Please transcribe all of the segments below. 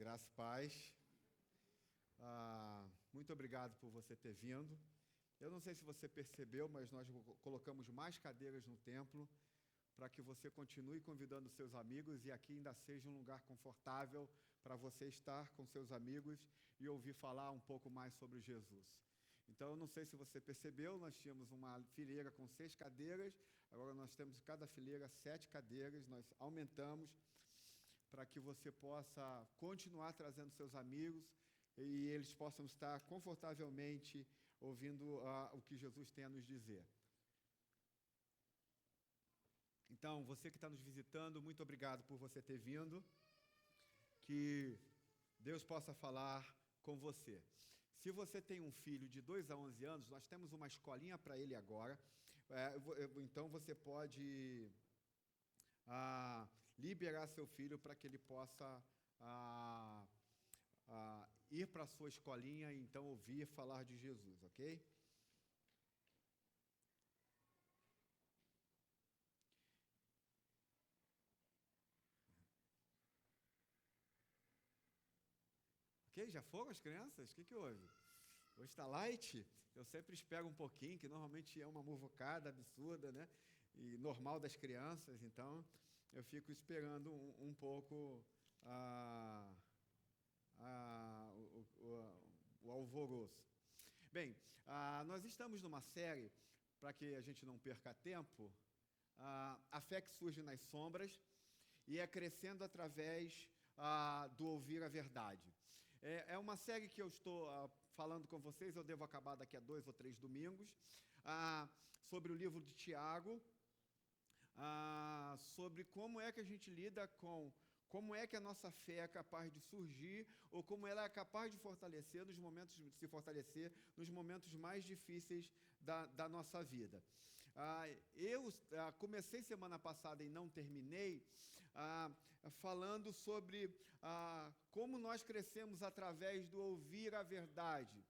Graça e paz. Muito obrigado por você ter vindo. Eu não sei se você percebeu, mas nós colocamos mais cadeiras no templo para que você continue convidando seus amigos e aqui ainda seja um lugar confortável para você estar com seus amigos e ouvir falar um pouco mais sobre Jesus. Então, eu não sei se você percebeu, nós tínhamos uma fileira com 6 cadeiras, agora nós temos em cada fileira 7 cadeiras, nós aumentamos para que você possa continuar trazendo seus amigos e eles possam estar confortavelmente ouvindo o que Jesus tem a nos dizer. Então, você que está nos visitando, muito obrigado por você ter vindo. Que Deus possa falar com você. Se você tem um filho de 2 a 11 anos, nós temos uma escolinha para ele agora. Então, você pode liberar seu filho para que ele possa ir para a sua escolinha e então ouvir falar de Jesus, ok? Ok, já foram as crianças? O que houve? Hoje está light? Eu sempre espero um pouquinho, que normalmente é uma muvucada absurda, né? E normal das crianças, então eu fico esperando um pouco o alvoroço. Bem, nós estamos numa série, para que a gente não perca tempo, a fé que surge nas sombras e é crescendo através do ouvir a verdade. É uma série que eu estou falando com vocês, eu devo acabar daqui a 2 ou 3 domingos, sobre o livro de Tiago, sobre como é que a gente lida com, como é que a nossa fé é capaz de surgir, ou como ela é capaz de se fortalecer nos momentos mais difíceis da nossa vida. Eu comecei semana passada e não terminei, falando sobre como nós crescemos através do ouvir a verdade.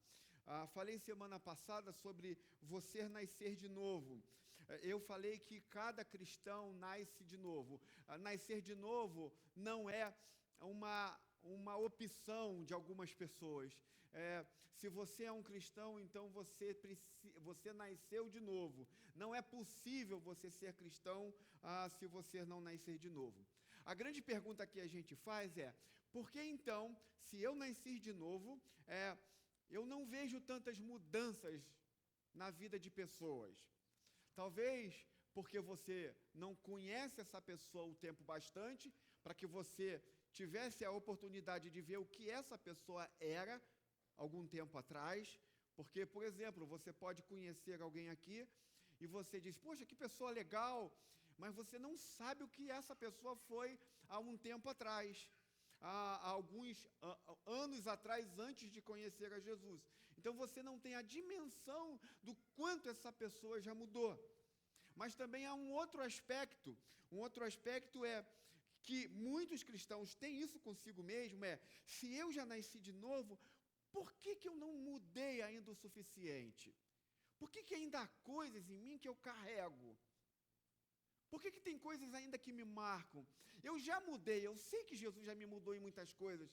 Falei semana passada sobre você nascer de novo. Eu falei que cada cristão nasce de novo. Nascer de novo não é uma opção de algumas pessoas. Se você é um cristão, então você nasceu de novo. Não é possível você ser cristão se você não nascer de novo. A grande pergunta que a gente faz é: por que então, se eu nascer de novo, eu não vejo tantas mudanças na vida de pessoas? Talvez porque você não conhece essa pessoa o tempo bastante para que você tivesse a oportunidade de ver o que essa pessoa era algum tempo atrás. Porque, por exemplo, você pode conhecer alguém aqui e você diz: poxa, que pessoa legal, mas você não sabe o que essa pessoa foi há um tempo atrás. Há alguns anos atrás, antes de conhecer a Jesus. Então, você não tem a dimensão do quanto essa pessoa já mudou. Mas também há um outro aspecto é que muitos cristãos têm isso consigo mesmo, se eu já nasci de novo, por que eu não mudei ainda o suficiente? Por que ainda há coisas em mim que eu carrego? Por que tem coisas ainda que me marcam? Eu já mudei, eu sei que Jesus já me mudou em muitas coisas,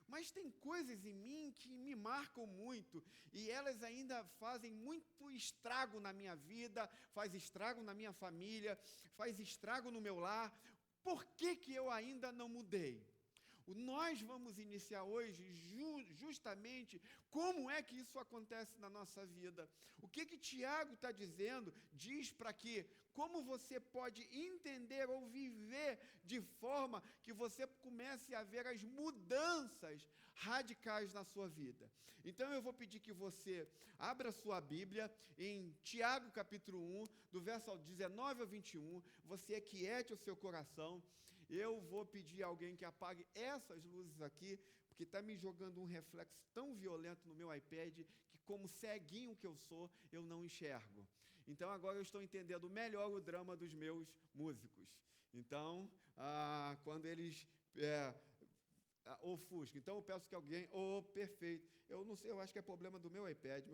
mas tem coisas em mim que me marcam muito, e elas ainda fazem muito estrago na minha vida, faz estrago na minha família, faz estrago no meu lar. Por que eu ainda não mudei? Nós vamos iniciar hoje justamente como é que isso acontece na nossa vida. O que Tiago está dizendo? Diz para que, como você pode entender ou viver de forma que você comece a ver as mudanças radicais na sua vida. Então eu vou pedir que você abra sua Bíblia em Tiago capítulo 1, do verso 19 ao 21, você aquiete o seu coração. Eu vou pedir a alguém que apague essas luzes aqui, porque está me jogando um reflexo tão violento no meu iPad, que como ceguinho que eu sou, eu não enxergo. Então agora eu estou entendendo melhor o drama dos meus músicos. Então, quando eles ofuscam, então eu peço que alguém, perfeito, eu não sei, eu acho que é problema do meu iPad,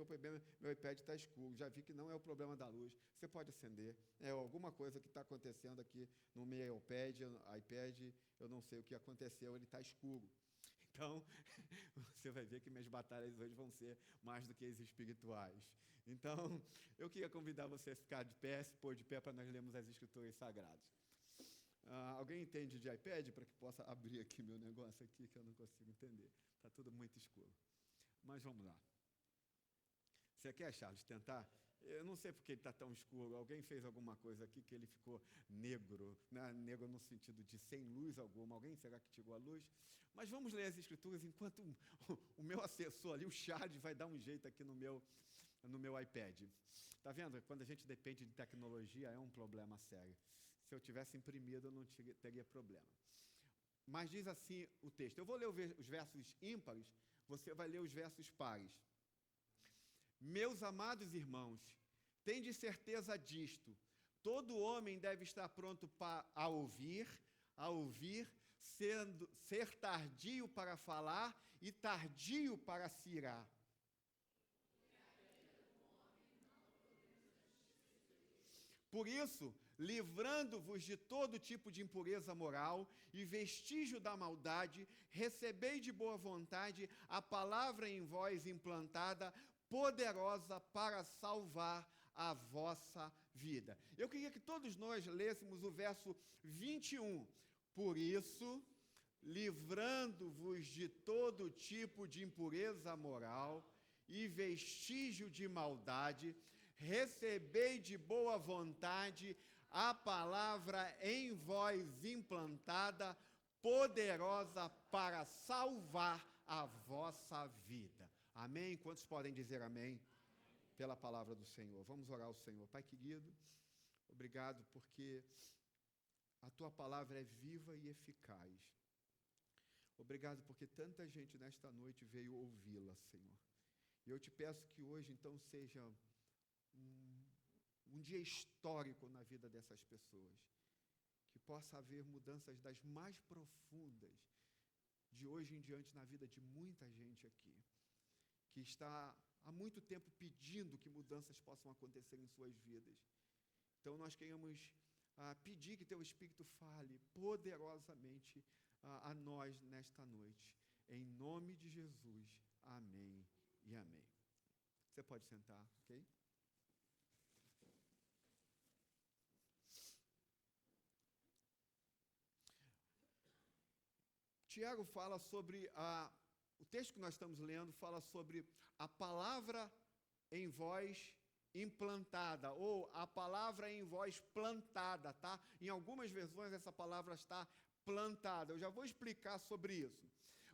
meu iPad está escuro, já vi que não é o problema da luz, você pode acender, alguma coisa que está acontecendo aqui no meu iPad, eu não sei o que aconteceu, ele está escuro. Então, você vai ver que minhas batalhas hoje vão ser mais do que as espirituais. Então, eu queria convidar você a ficar de pé, se pôr de pé para nós lermos as Escrituras Sagradas. Alguém entende de iPad para que possa abrir aqui meu negócio aqui, que eu não consigo entender. Está tudo muito escuro. Mas vamos lá. Você quer, Charles, tentar? Eu não sei porque ele está tão escuro. Alguém fez alguma coisa aqui que ele ficou negro, né? Negro no sentido de sem luz alguma. Alguém será que tirou a luz? Mas vamos ler as Escrituras enquanto o meu assessor ali, o Charles, vai dar um jeito aqui no meu iPad. Está vendo? Quando a gente depende de tecnologia, é um problema sério. Se eu tivesse imprimido, eu não teria problema. Mas diz assim o texto. Eu vou ler os versos ímpares, você vai ler os versos pares. Meus amados irmãos, tende certeza disto. Todo homem deve estar pronto a ouvir, ser tardio para falar e tardio para se irar. Por isso, livrando-vos de todo tipo de impureza moral e vestígio da maldade, recebei de boa vontade a palavra em vós implantada, poderosa para salvar a vossa vida. Eu queria que todos nós lêssemos o verso 21. Por isso, livrando-vos de todo tipo de impureza moral e vestígio de maldade, recebei de boa vontade a palavra em vós implantada, poderosa para salvar a vossa vida. Amém? Quantos podem dizer amém? Pela palavra do Senhor. Vamos orar ao Senhor. Pai querido, obrigado porque a Tua palavra é viva e eficaz. Obrigado porque tanta gente nesta noite veio ouvi-la, Senhor. E eu te peço que hoje, então, seja um dia histórico na vida dessas pessoas. Que possa haver mudanças das mais profundas de hoje em diante na vida de muita gente aqui, que está há muito tempo pedindo que mudanças possam acontecer em suas vidas. Então, nós queremos pedir que Teu Espírito fale poderosamente a nós nesta noite. Em nome de Jesus. Amém e amém. Você pode sentar, ok? Tiago fala sobre o texto que nós estamos lendo fala sobre a palavra em vós implantada, ou a palavra em vós plantada, tá? Em algumas versões essa palavra está plantada. Eu já vou explicar sobre isso.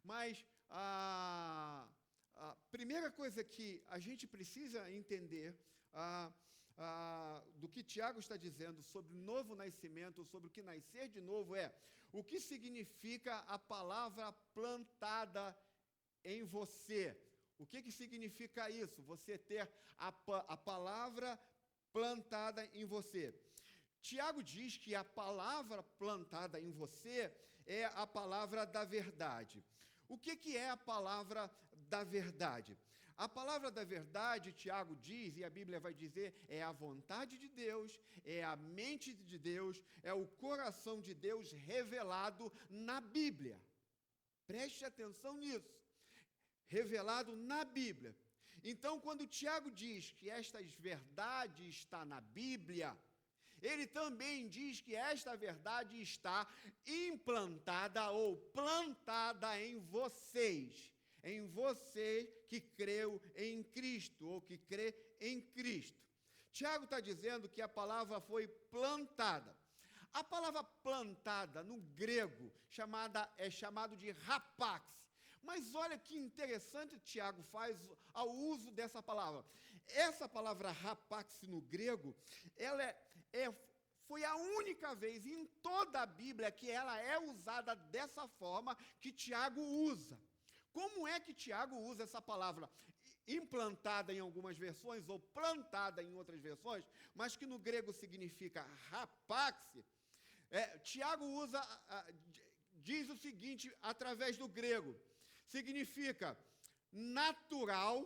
Mas a primeira coisa que a gente precisa entender do que Tiago está dizendo sobre o novo nascimento, sobre o que nascer de novo o que significa a palavra plantada em você. O que significa isso? Você ter a palavra plantada em você. Tiago diz que a palavra plantada em você é a palavra da verdade. O que é a palavra da verdade? A palavra da verdade, Tiago diz, e a Bíblia vai dizer, é a vontade de Deus, é a mente de Deus, é o coração de Deus revelado na Bíblia. Preste atenção nisso. Revelado na Bíblia. Então, quando Tiago diz que estas verdades está na Bíblia, ele também diz que esta verdade está implantada ou plantada em vocês. Em você que creu em Cristo, ou que crê em Cristo. Tiago está dizendo que a palavra foi plantada. A palavra plantada, no grego, é chamado de rapax. Mas olha que interessante Tiago faz ao uso dessa palavra. Essa palavra rapax no grego, ela foi a única vez em toda a Bíblia que ela é usada dessa forma que Tiago usa. Como é que Tiago usa essa palavra? Implantada em algumas versões, ou plantada em outras versões, mas que no grego significa rapax. Tiago diz o seguinte, através do grego, significa natural,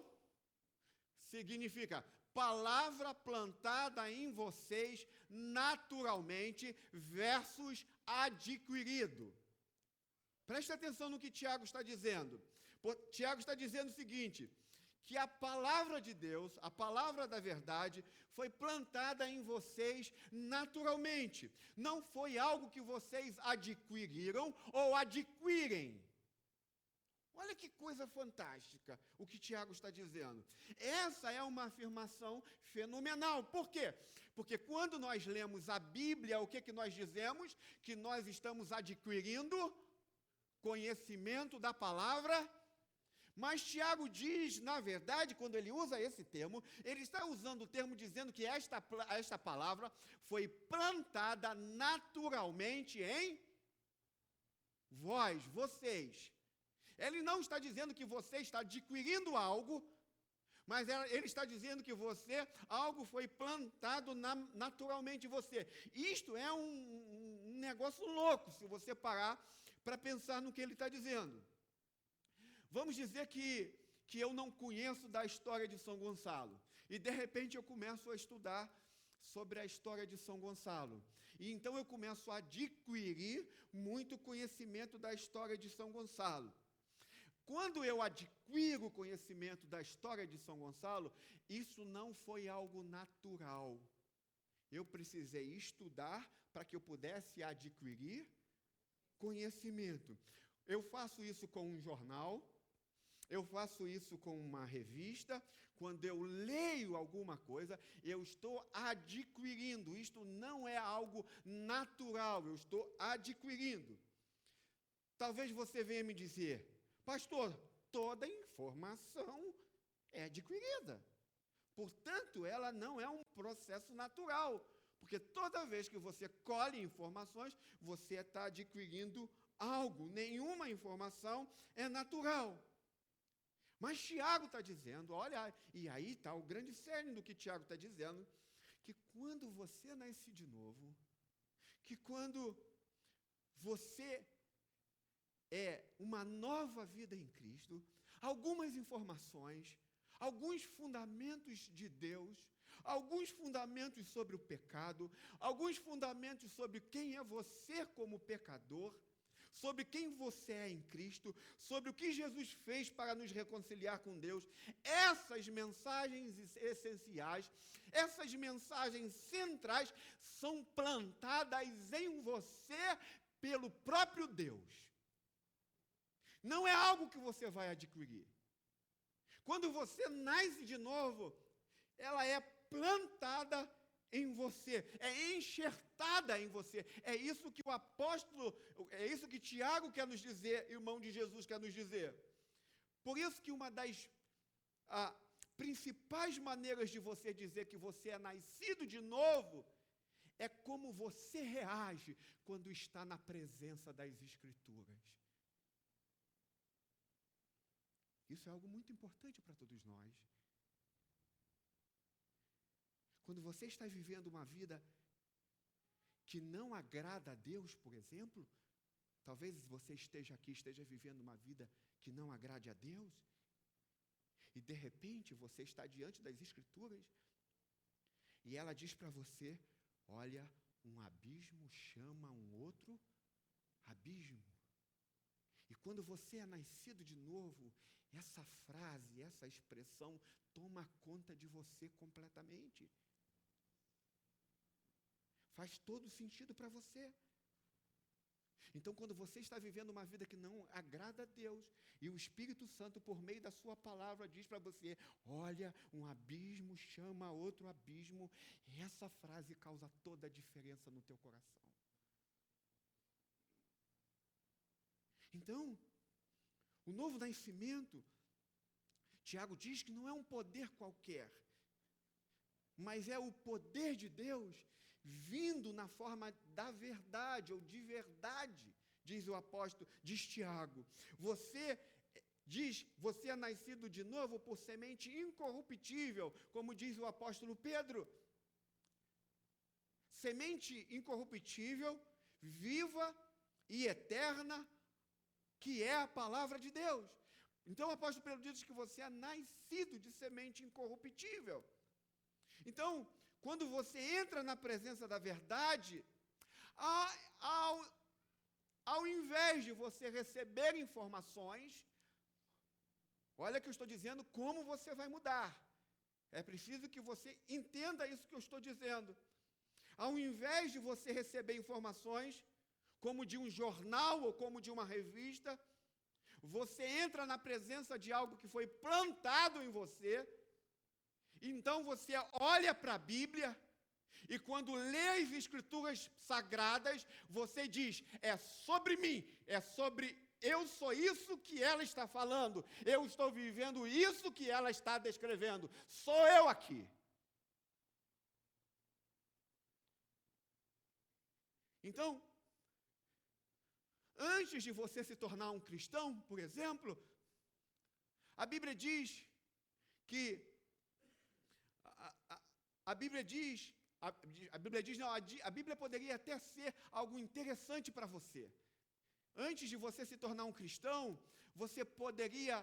significa palavra plantada em vocês naturalmente versus adquirido. Preste atenção no que Tiago está dizendo. Tiago está dizendo o seguinte, que a palavra de Deus, a palavra da verdade, foi plantada em vocês naturalmente. Não foi algo que vocês adquiriram ou adquirem. Olha que coisa fantástica o que Tiago está dizendo. Essa é uma afirmação fenomenal. Por quê? Porque quando nós lemos a Bíblia, o que nós dizemos? Que nós estamos adquirindo conhecimento da palavra. Mas Tiago diz, na verdade, quando ele usa esse termo, ele está usando o termo dizendo que esta palavra foi plantada naturalmente em vós, vocês. Ele não está dizendo que você está adquirindo algo, mas ele está dizendo que algo foi plantado naturalmente em você. Isto é um negócio louco, se você parar para pensar no que ele está dizendo. Vamos dizer que eu não conheço da história de São Gonçalo, e de repente eu começo a estudar sobre a história de São Gonçalo. E então eu começo a adquirir muito conhecimento da história de São Gonçalo. Quando eu adquiro conhecimento da história de São Gonçalo, isso não foi algo natural. Eu precisei estudar para que eu pudesse adquirir conhecimento. Eu faço isso com um jornal, eu faço isso com uma revista. Quando eu leio alguma coisa, eu estou adquirindo. Isto não é algo natural, eu estou adquirindo. Talvez você venha me dizer, pastor, toda informação é adquirida. Portanto, ela não é um processo natural, porque toda vez que você colhe informações, você está adquirindo algo. Nenhuma informação é natural. Mas Tiago está dizendo, olha, e aí está o grande cerne do que Tiago está dizendo, que quando você nasce de novo, que quando você é uma nova vida em Cristo, algumas informações, alguns fundamentos de Deus, alguns fundamentos sobre o pecado, alguns fundamentos sobre quem é você como pecador, sobre quem você é em Cristo, sobre o que Jesus fez para nos reconciliar com Deus. Essas mensagens essenciais, essas mensagens centrais são plantadas em você pelo próprio Deus. Não é algo que você vai adquirir. Quando você nasce de novo, ela é plantada em você, é enxertada em você. É isso que o apóstolo, é isso que Tiago quer nos dizer, irmão de Jesus quer nos dizer. Por isso que uma das principais maneiras de você dizer que você é nascido de novo é como você reage quando está na presença das Escrituras. Isso é algo muito importante para todos nós. Quando você está vivendo uma vida que não agrada a Deus, por exemplo, talvez você esteja aqui, esteja vivendo uma vida que não agrade a Deus, e de repente você está diante das Escrituras, e ela diz para você, olha, um abismo chama um outro abismo. E quando você é nascido de novo, essa frase, essa expressão toma conta de você completamente. Faz todo sentido para você. Então, quando você está vivendo uma vida que não agrada a Deus, e o Espírito Santo, por meio da sua palavra, diz para você, olha, um abismo chama outro abismo, essa frase causa toda a diferença no teu coração. Então, o novo nascimento, Tiago diz que não é um poder qualquer, mas é o poder de Deus vindo na forma da verdade, ou de verdade, diz o apóstolo, diz Tiago. Você é nascido de novo por semente incorruptível, como diz o apóstolo Pedro. Semente incorruptível, viva e eterna, que é a palavra de Deus. Então o apóstolo Pedro diz que você é nascido de semente incorruptível. Então, quando você entra na presença da verdade, ao invés de você receber informações, olha que eu estou dizendo como você vai mudar. É preciso que você entenda isso que eu estou dizendo. Ao invés de você receber informações, como de um jornal ou como de uma revista, você entra na presença de algo que foi plantado em você. Então você olha para a Bíblia e quando lê as Escrituras Sagradas, você diz, é sobre mim, é sobre eu sou isso que ela está falando, eu estou vivendo isso que ela está descrevendo, sou eu aqui. Então, antes de você se tornar um cristão, por exemplo, a Bíblia diz que a Bíblia diz, a Bíblia diz, não, a Bíblia poderia até ser algo interessante para você. Antes de você se tornar um cristão, você poderia,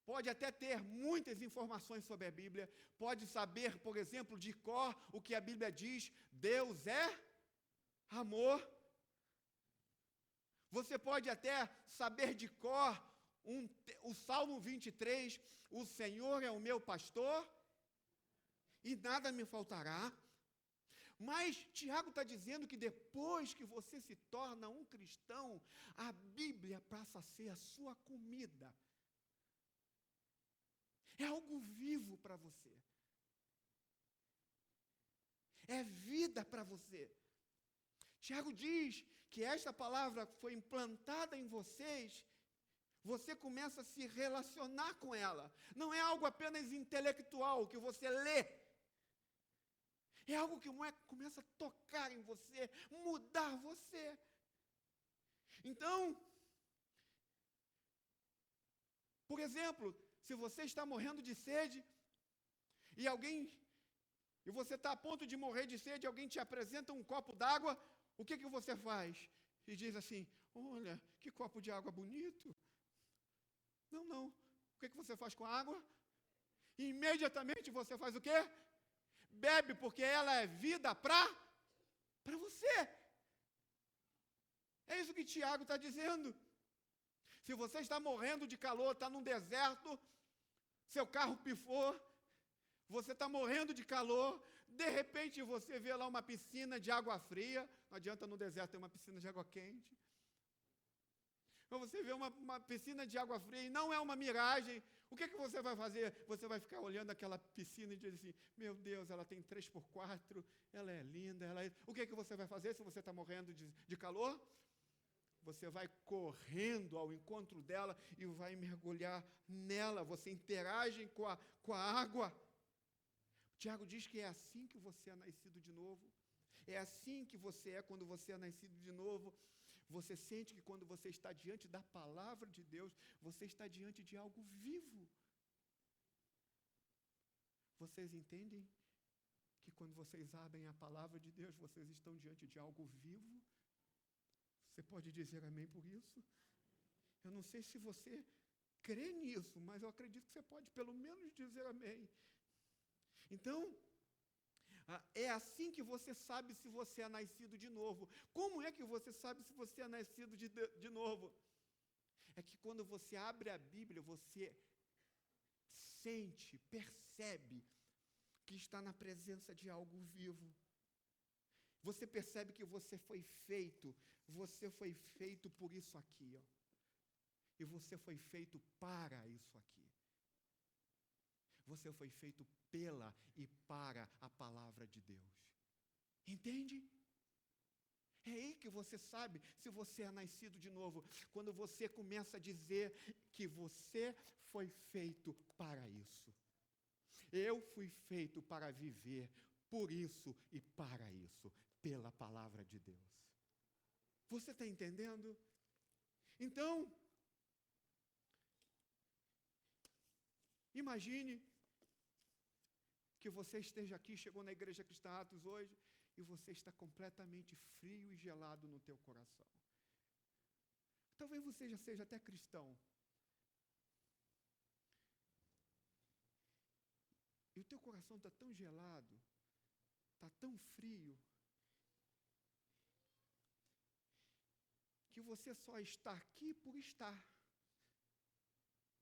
pode até ter muitas informações sobre a Bíblia, pode saber, por exemplo, de cor o que a Bíblia diz, Deus é amor. Você pode até saber de cor o Salmo 23, o Senhor é o meu pastor e nada me faltará. Mas Tiago está dizendo que depois que você se torna um cristão, a Bíblia passa a ser a sua comida. É algo vivo para você. É vida para você. Tiago diz que esta palavra foi implantada em vocês, você começa a se relacionar com ela. Não é algo apenas intelectual que você lê. É algo que começa a tocar em você, mudar você. Então, por exemplo, se você está morrendo de sede e você está a ponto de morrer de sede, alguém te apresenta um copo d'água, o que você faz? E diz assim, olha, que copo de água bonito. Não. O que você faz com a água? Imediatamente você faz o quê? Bebe, porque ela é vida para você. É isso que Tiago está dizendo. Se você está morrendo de calor, está num deserto, seu carro pifou, você está morrendo de calor, de repente você vê lá uma piscina de água fria, não adianta no deserto ter uma piscina de água quente. Mas você vê uma piscina de água fria e não é uma miragem, o que você vai fazer? Você vai ficar olhando aquela piscina e dizer assim, meu Deus, ela tem 3x4, ela é linda, O que você vai fazer se você está morrendo de calor? Você vai correndo ao encontro dela e vai mergulhar nela, você interage com a água. Tiago diz que é assim que você é nascido de novo. É assim que você é quando você é nascido de novo. Você sente que quando você está diante da palavra de Deus, você está diante de algo vivo. Vocês entendem que quando vocês abrem a palavra de Deus, vocês estão diante de algo vivo? Você pode dizer amém por isso? Eu não sei se você crê nisso, mas eu acredito que você pode pelo menos dizer amém. Então, é assim que você sabe se você é nascido de novo. Como é que você sabe se você é nascido de novo? É que quando você abre a Bíblia, você sente, percebe que está na presença de algo vivo. Você percebe que você foi feito por isso aqui, ó. E você foi feito para isso aqui. Você foi feito pela e para a palavra de Deus. Entende? É aí que você sabe se você é nascido de novo. Quando você começa a dizer que você foi feito para isso. Eu fui feito para viver por isso e para isso, pela palavra de Deus. Você está entendendo? Então, imagine que você esteja aqui, chegou na Igreja Cristã Atos hoje, e você está completamente frio e gelado no teu coração. Talvez você já seja até cristão. E o teu coração está tão gelado, está tão frio, que você só está aqui por estar.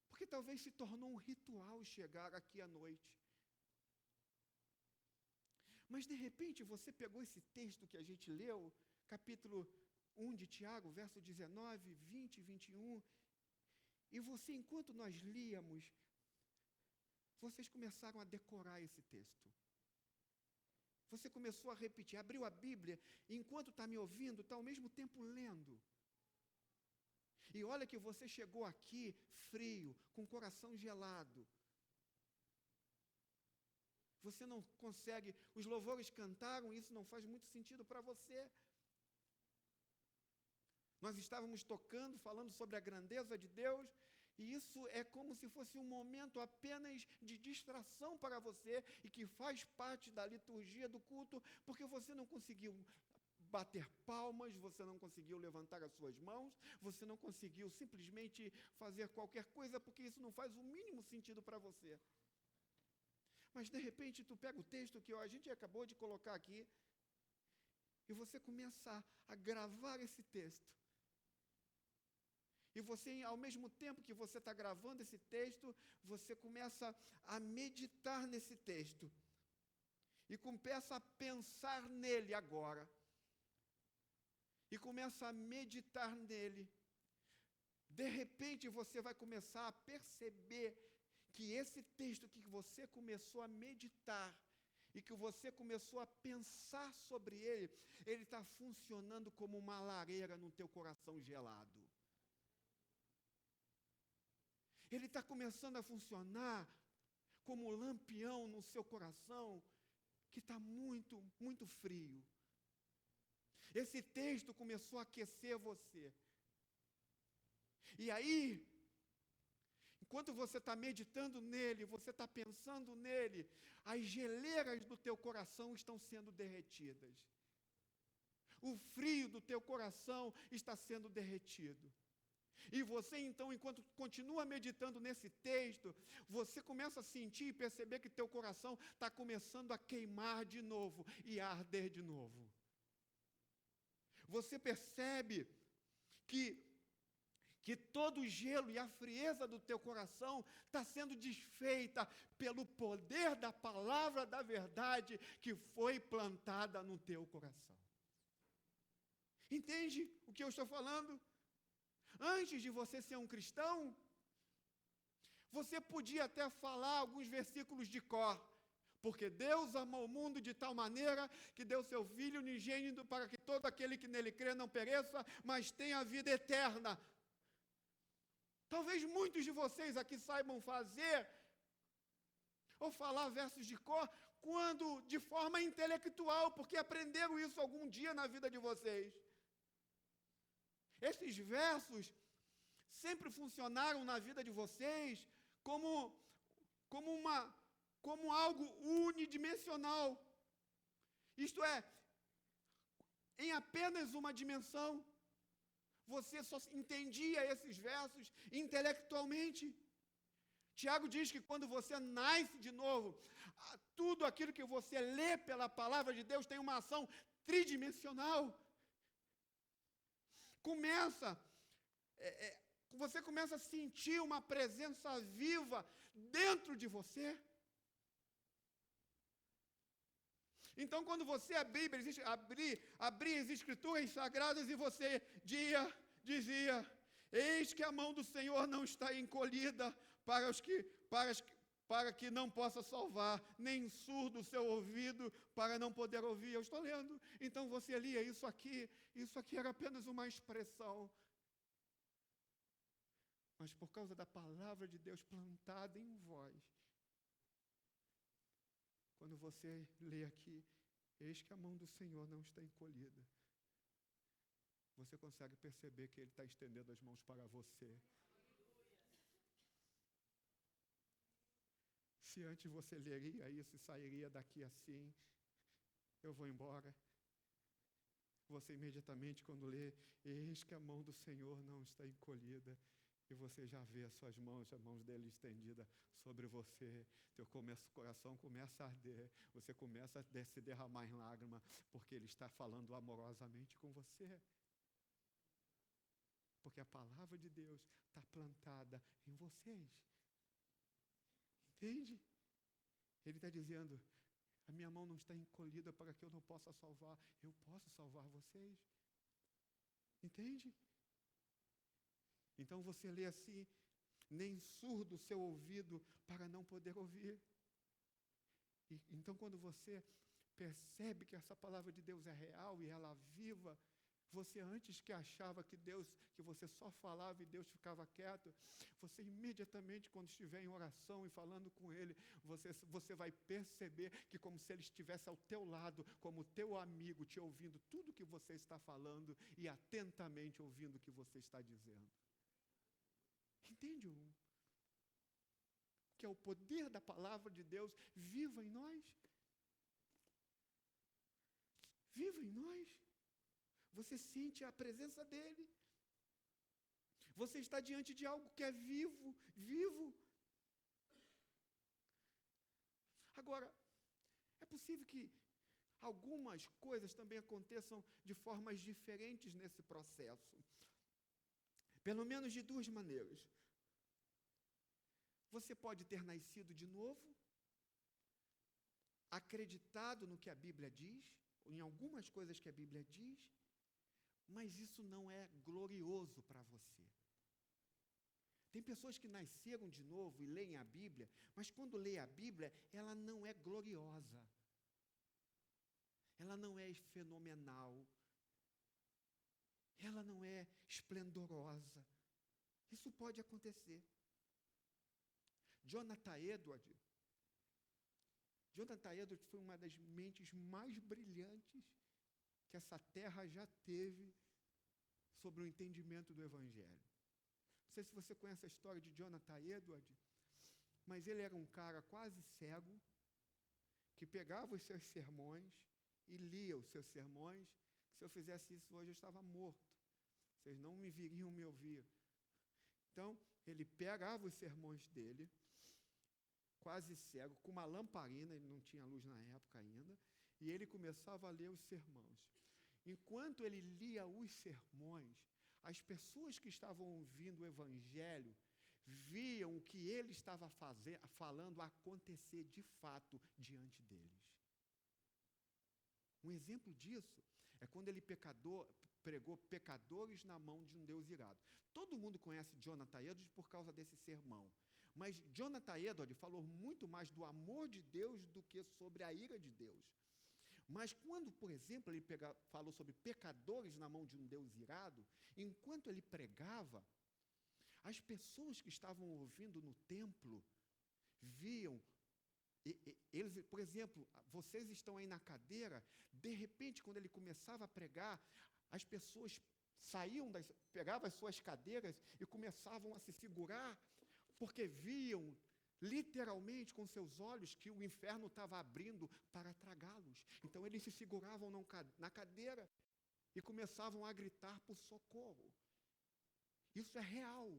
Porque talvez se tornou um ritual chegar aqui à noite. Mas, de repente, você pegou esse texto que a gente leu, capítulo 1 de Tiago, verso 19, 20 e 21, e você, enquanto nós líamos, vocês começaram a decorar esse texto. Você começou a repetir, abriu a Bíblia, e enquanto está me ouvindo, está ao mesmo tempo lendo. E olha que você chegou aqui frio, com o coração gelado. Você não consegue, os louvores cantaram, isso não faz muito sentido para você. Nós estávamos tocando, falando sobre a grandeza de Deus, e isso é como se fosse um momento apenas de distração para você, e que faz parte da liturgia do culto, porque você não conseguiu bater palmas, você não conseguiu levantar as suas mãos, você não conseguiu simplesmente fazer qualquer coisa, porque isso não faz o mínimo sentido para você. Mas, de repente, tu pega o texto que a gente acabou de colocar aqui, e você começa a gravar esse texto. E você, ao mesmo tempo que você está gravando esse texto, você começa a meditar nesse texto. E começa a pensar nele agora. E começa a meditar nele. De repente, você vai começar a perceber que esse texto que você começou a meditar e que você começou a pensar sobre ele, ele está funcionando como uma lareira no teu coração gelado. Ele está começando a funcionar como um lampião no seu coração que está muito, muito frio. Esse texto começou a aquecer você. E aí, enquanto você está meditando nele, você está pensando nele, as geleiras do teu coração estão sendo derretidas. O frio do teu coração está sendo derretido. E você, então, enquanto continua meditando nesse texto, você começa a sentir e perceber que teu coração está começando a queimar de novo e a arder de novo. Você percebe que todo o gelo e a frieza do teu coração está sendo desfeita pelo poder da palavra da verdade que foi plantada no teu coração. Entende o que eu estou falando? Antes de você ser um cristão, você podia até falar alguns versículos de cor. Porque Deus amou o mundo de tal maneira que deu seu Filho unigênito para que todo aquele que nele crê não pereça, mas tenha a vida eterna. Talvez muitos de vocês aqui saibam fazer ou falar versos de cor quando de forma intelectual, porque aprenderam isso algum dia na vida de vocês. Esses versos sempre funcionaram na vida de vocês como algo unidimensional. Isto é, em apenas uma dimensão. Você só entendia esses versos intelectualmente. Tiago diz que quando você nasce de novo, tudo aquilo que você lê pela palavra de Deus tem uma ação tridimensional. Você começa a sentir uma presença viva dentro de você. Então, quando você abrir as Escrituras Sagradas e você dizia, eis que a mão do Senhor não está encolhida para que não possa salvar, nem surdo o seu ouvido para não poder ouvir. Eu estou lendo. Então, você lia isso aqui era apenas uma expressão. Mas por causa da palavra de Deus plantada em vós, quando você lê aqui, eis que a mão do Senhor não está encolhida, você consegue perceber que Ele está estendendo as mãos para você. Se antes você leria isso e sairia daqui assim, eu vou embora. Você imediatamente, quando lê, eis que a mão do Senhor não está encolhida, e você já vê as suas mãos, as mãos dele estendidas sobre você, teu coração começa a arder, você começa a se derramar em lágrima, porque ele está falando amorosamente com você. Porque a palavra de Deus está plantada em vocês. Entende? Ele está dizendo, a minha mão não está encolhida para que eu não possa salvar. Eu posso salvar vocês. Entende? Então você lê assim, nem surdo o seu ouvido para não poder ouvir. Então quando você percebe que essa palavra de Deus é real e ela viva, você antes que achava que você só falava e Deus ficava quieto, você imediatamente, quando estiver em oração e falando com Ele, você vai perceber que como se Ele estivesse ao teu lado, como teu amigo, te ouvindo tudo que você está falando e atentamente ouvindo o que você está dizendo. Entende? Que é o poder da palavra de Deus viva em nós. Viva em nós. Você sente a presença dele. Você está diante de algo que é vivo, vivo. Agora, é possível que algumas coisas também aconteçam de formas diferentes nesse processo. Pelo menos de duas maneiras. Você pode ter nascido de novo, acreditado no que a Bíblia diz, em algumas coisas que a Bíblia diz, mas isso não é glorioso para você. Tem pessoas que nasceram de novo e leem a Bíblia, mas quando leem a Bíblia, ela não é gloriosa. Ela não é fenomenal. Ela não é esplendorosa. Isso pode acontecer. Jonathan Edwards foi uma das mentes mais brilhantes que essa terra já teve sobre o entendimento do Evangelho. Não sei se você conhece a história de Jonathan Edwards, mas ele era um cara quase cego, que pegava os seus sermões e lia os seus sermões. Se eu fizesse isso hoje, eu estava morto. Vocês não me viriam me ouvir. Então, ele pegava os sermões dele, quase cego, com uma lamparina, ele não tinha luz na época ainda, e ele começava a ler os sermões. Enquanto ele lia os sermões, as pessoas que estavam ouvindo o Evangelho viam o que ele estava falando acontecer de fato diante deles. Um exemplo disso é quando ele pregou pecadores na mão de um Deus irado. Todo mundo conhece Jonathan Edwards por causa desse sermão. Mas Jonathan Edwards falou muito mais do amor de Deus do que sobre a ira de Deus. Mas quando, por exemplo, ele falou sobre pecadores na mão de um Deus irado, enquanto ele pregava, as pessoas que estavam ouvindo no templo viam, eles, por exemplo, vocês estão aí na cadeira, de repente, quando ele começava a pregar, as pessoas pegavam as suas cadeiras e começavam a se segurar, porque viam literalmente com seus olhos que o inferno estava abrindo para tragá-los. Então eles se seguravam na cadeira e começavam a gritar por socorro. Isso é real.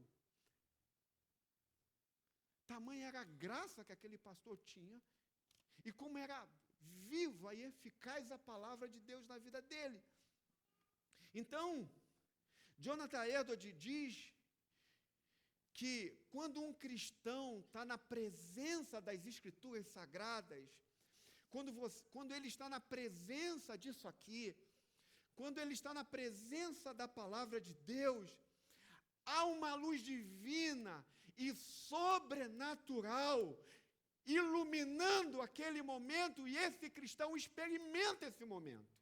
Tamanha era a graça que aquele pastor tinha e como era viva e eficaz a palavra de Deus na vida dele. Então, Jonathan Edwards diz que quando um cristão está na presença das Escrituras Sagradas, quando ele está na presença disso aqui, quando ele está na presença da palavra de Deus, há uma luz divina e sobrenatural iluminando aquele momento, e esse cristão experimenta esse momento.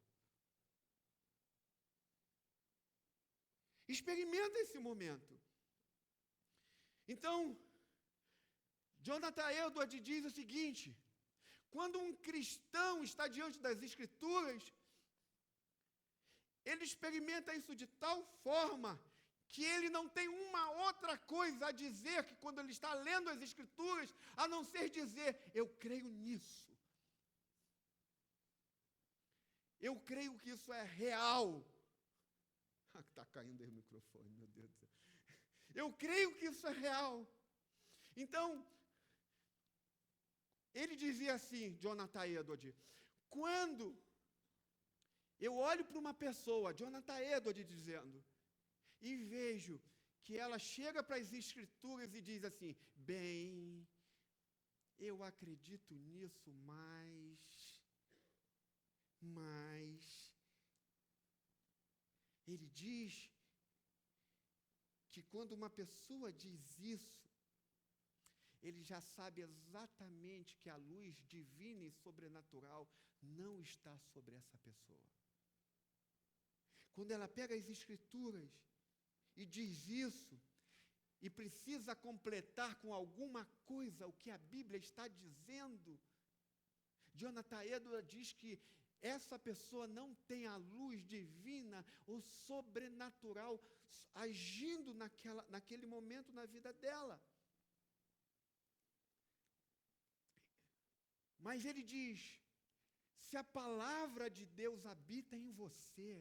Experimenta esse momento. Então, Jonathan Edwards diz o seguinte: quando um cristão está diante das Escrituras, ele experimenta isso de tal forma que ele não tem uma outra coisa a dizer que quando ele está lendo as Escrituras, a não ser dizer, eu creio nisso. Eu creio que isso é real. Está caindo aí o microfone, meu Deus do céu. Eu creio que isso é real. Então, ele dizia assim, Jonathan Edwards, quando eu olho para uma pessoa, Jonathan Edwards dizendo, e vejo que ela chega para as Escrituras e diz assim: bem, eu acredito nisso, mas ele diz que quando uma pessoa diz isso, ele já sabe exatamente que a luz divina e sobrenatural não está sobre essa pessoa. Quando ela pega as Escrituras e diz isso, e precisa completar com alguma coisa o que a Bíblia está dizendo, Jonathan Edwards diz que essa pessoa não tem a luz divina ou sobrenatural agindo naquele momento na vida dela. Mas ele diz: se a palavra de Deus habita em você,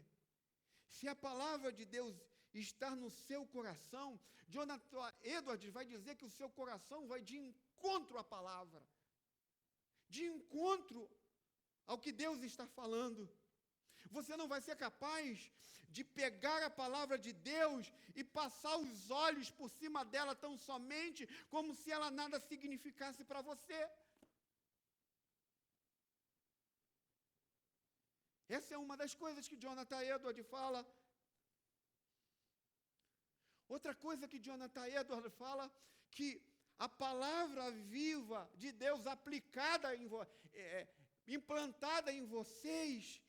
se a palavra de Deus está no seu coração, Jonathan Edwards vai dizer que o seu coração vai de encontro à palavra, de encontro ao que Deus está falando. Você não vai ser capaz de pegar a palavra de Deus e passar os olhos por cima dela tão somente, como se ela nada significasse para você. Essa é uma das coisas que Jonathan Edwards fala. Outra coisa que Jonathan Edwards fala, que a palavra viva de Deus aplicada, implantada em vocês,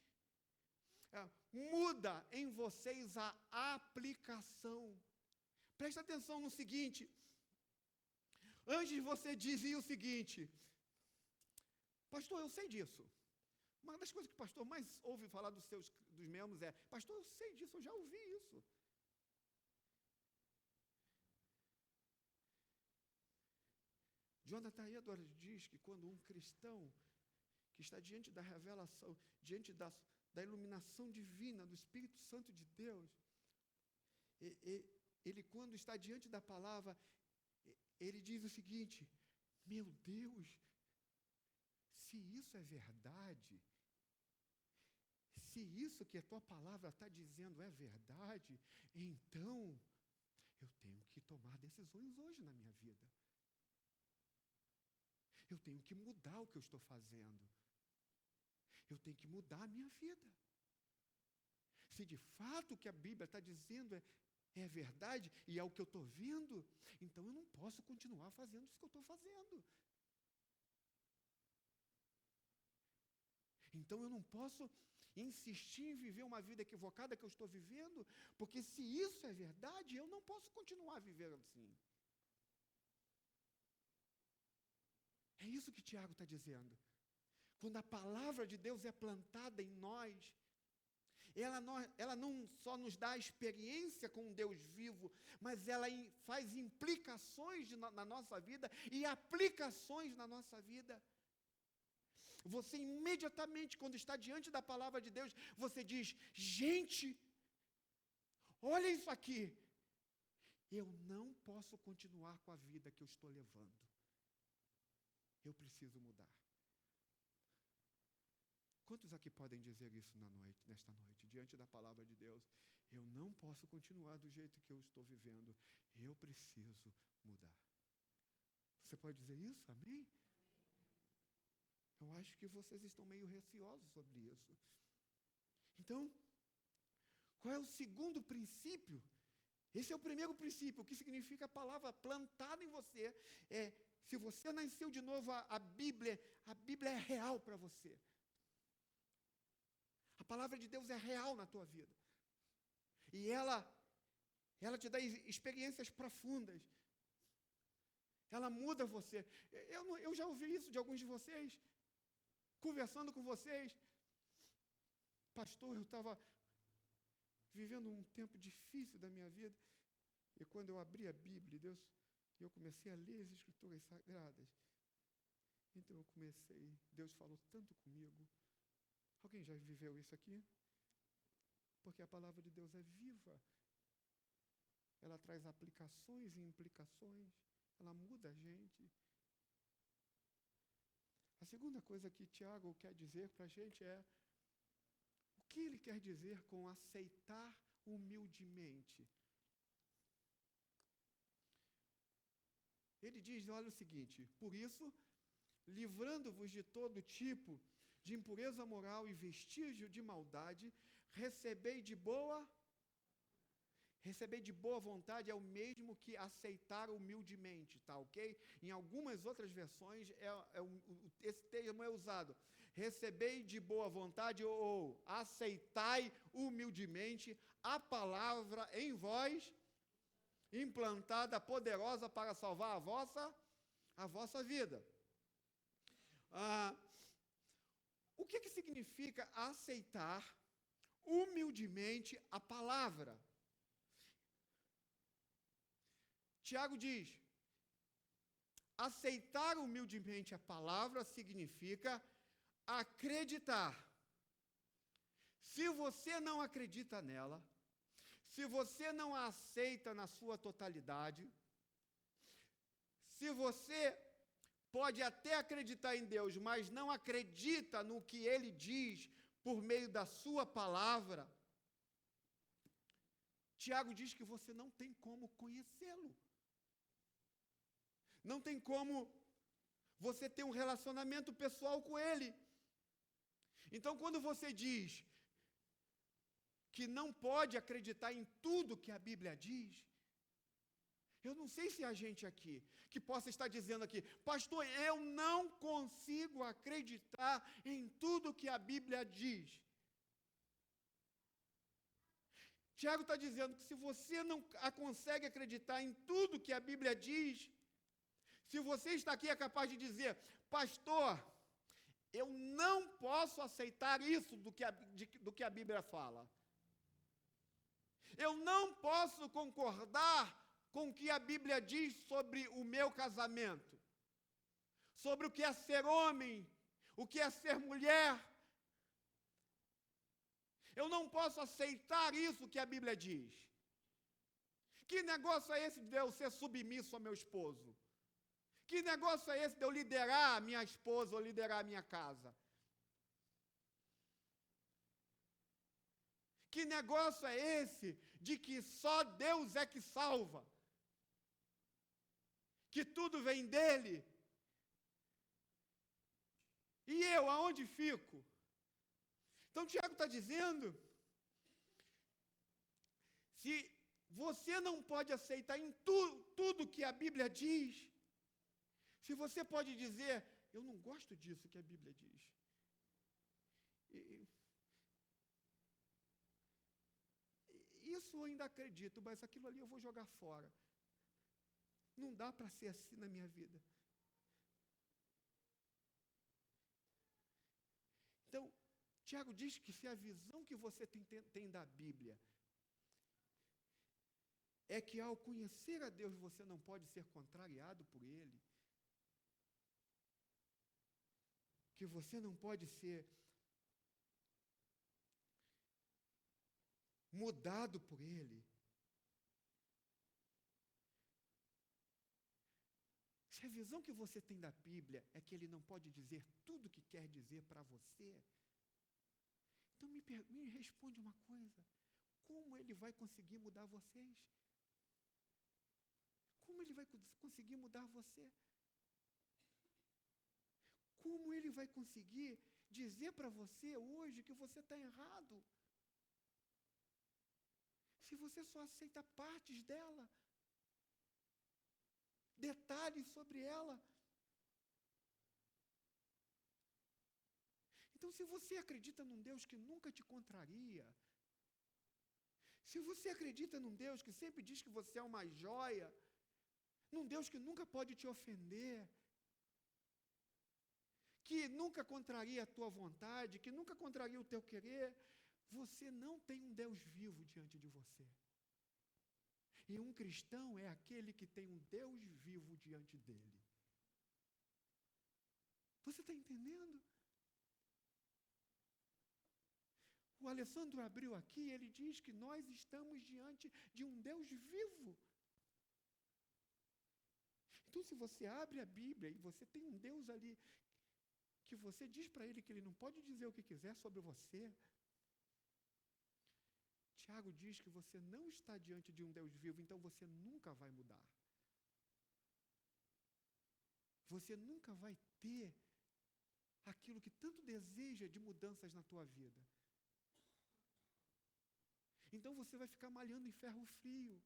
muda em vocês a aplicação. Presta atenção no seguinte: antes você dizia o seguinte: pastor, eu sei disso. Uma das coisas que o pastor mais ouve falar dos membros é: pastor, eu sei disso, eu já ouvi isso. Jonathan Edwards diz que quando um cristão que está diante da revelação, diante da iluminação divina do Espírito Santo de Deus, ele quando está diante da palavra, ele diz o seguinte: meu Deus, se isso é verdade, se isso que a tua palavra está dizendo é verdade, então eu tenho que tomar decisões hoje na minha vida. Eu tenho que mudar o que eu estou fazendo. Eu tenho que mudar a minha vida. Se de fato o que a Bíblia está dizendo é verdade e é o que eu estou vendo, então eu não posso continuar fazendo isso que eu estou fazendo. Então eu não posso insistir em viver uma vida equivocada que eu estou vivendo, porque se isso é verdade, eu não posso continuar vivendo assim. É isso que Tiago está dizendo. Quando a palavra de Deus é plantada em nós, ela não só nos dá a experiência com um Deus vivo, mas ela faz implicações na nossa vida e aplicações na nossa vida. Você imediatamente, quando está diante da palavra de Deus, você diz: gente, olha isso aqui. Eu não posso continuar com a vida que eu estou levando. Eu preciso mudar. Quantos aqui podem dizer isso nesta noite, diante da palavra de Deus? Eu não posso continuar do jeito que eu estou vivendo. Eu preciso mudar. Você pode dizer isso? Amém? Eu acho que vocês estão meio receosos sobre isso. Então, qual é o segundo princípio? Esse é o primeiro princípio, o que significa a palavra plantada em você. Se você nasceu de novo, a Bíblia é real para você. A palavra de Deus é real na tua vida. E ela te dá experiências profundas. Ela muda você. Eu já ouvi isso de alguns de vocês, conversando com vocês. Pastor, eu estava vivendo um tempo difícil da minha vida, e quando eu abri a Bíblia, eu comecei a ler as Escrituras Sagradas. Então Deus falou tanto comigo. Alguém já viveu isso aqui? Porque a palavra de Deus é viva. Ela traz aplicações e implicações. Ela muda a gente. A segunda coisa que Tiago quer dizer para a gente é: o que ele quer dizer com aceitar humildemente Ele diz, olha o seguinte, por isso, livrando-vos de todo tipo de impureza moral e vestígio de maldade, recebei de boa vontade é o mesmo que aceitar humildemente, tá ok? Em algumas outras versões, esse termo é usado. Recebei de boa vontade ou aceitai humildemente a palavra em vós, implantada, poderosa para salvar a vossa vida. O que significa aceitar humildemente a palavra? Tiago diz, aceitar humildemente a palavra significa acreditar. Se você não acredita nela, se você não a aceita na sua totalidade, se você pode até acreditar em Deus, mas não acredita no que Ele diz por meio da sua palavra, Tiago diz que você não tem como conhecê-lo. Não tem como você ter um relacionamento pessoal com Ele. Então, quando você diz que não pode acreditar em tudo que a Bíblia diz, eu não sei se há gente aqui que possa estar dizendo aqui, pastor, eu não consigo acreditar em tudo que a Bíblia diz. Tiago está dizendo que se você não consegue acreditar em tudo que a Bíblia diz, se você está aqui é capaz de dizer, pastor, eu não posso aceitar isso do que a Bíblia fala. Eu não posso concordar com o que a Bíblia diz sobre o meu casamento, sobre o que é ser homem, o que é ser mulher. Eu não posso aceitar isso que a Bíblia diz. Que negócio é esse de eu ser submisso ao meu esposo? Que negócio é esse de eu liderar a minha esposa ou liderar a minha casa? Que negócio é esse de que só Deus é que salva? Que tudo vem dele? E eu, aonde fico? Então, Tiago está dizendo, se você não pode aceitar em tudo que a Bíblia diz, se você pode dizer, eu não gosto disso que a Bíblia diz. Isso eu ainda acredito, mas aquilo ali eu vou jogar fora. Não dá para ser assim na minha vida. Então, Tiago diz que se a visão que você tem da Bíblia é que ao conhecer a Deus você não pode ser contrariado por Ele, que você não pode ser mudado por Ele. Se a visão que você tem da Bíblia é que Ele não pode dizer tudo o que quer dizer para você, então me responde uma coisa, como Ele vai conseguir mudar vocês? Como Ele vai conseguir mudar você? Como Ele vai conseguir dizer para você hoje que você está errado? Se você só aceita partes dela, detalhes sobre ela. Então, se você acredita num Deus que nunca te contraria, se você acredita num Deus que sempre diz que você é uma joia, num Deus que nunca pode te ofender, que nunca contraria a tua vontade, que nunca contraria o teu querer, você não tem um Deus vivo diante de você. E um cristão é aquele que tem um Deus vivo diante dele. Você está entendendo? O Alessandro abriu aqui, ele diz que nós estamos diante de um Deus vivo. Então, se você abre a Bíblia e você tem um Deus ali, que você diz para ele que ele não pode dizer o que quiser sobre você, Tiago diz que você não está diante de um Deus vivo, então você nunca vai mudar. você nunca vai ter aquilo que tanto deseja de mudanças na tua vida. Então você vai ficar malhando em ferro frio.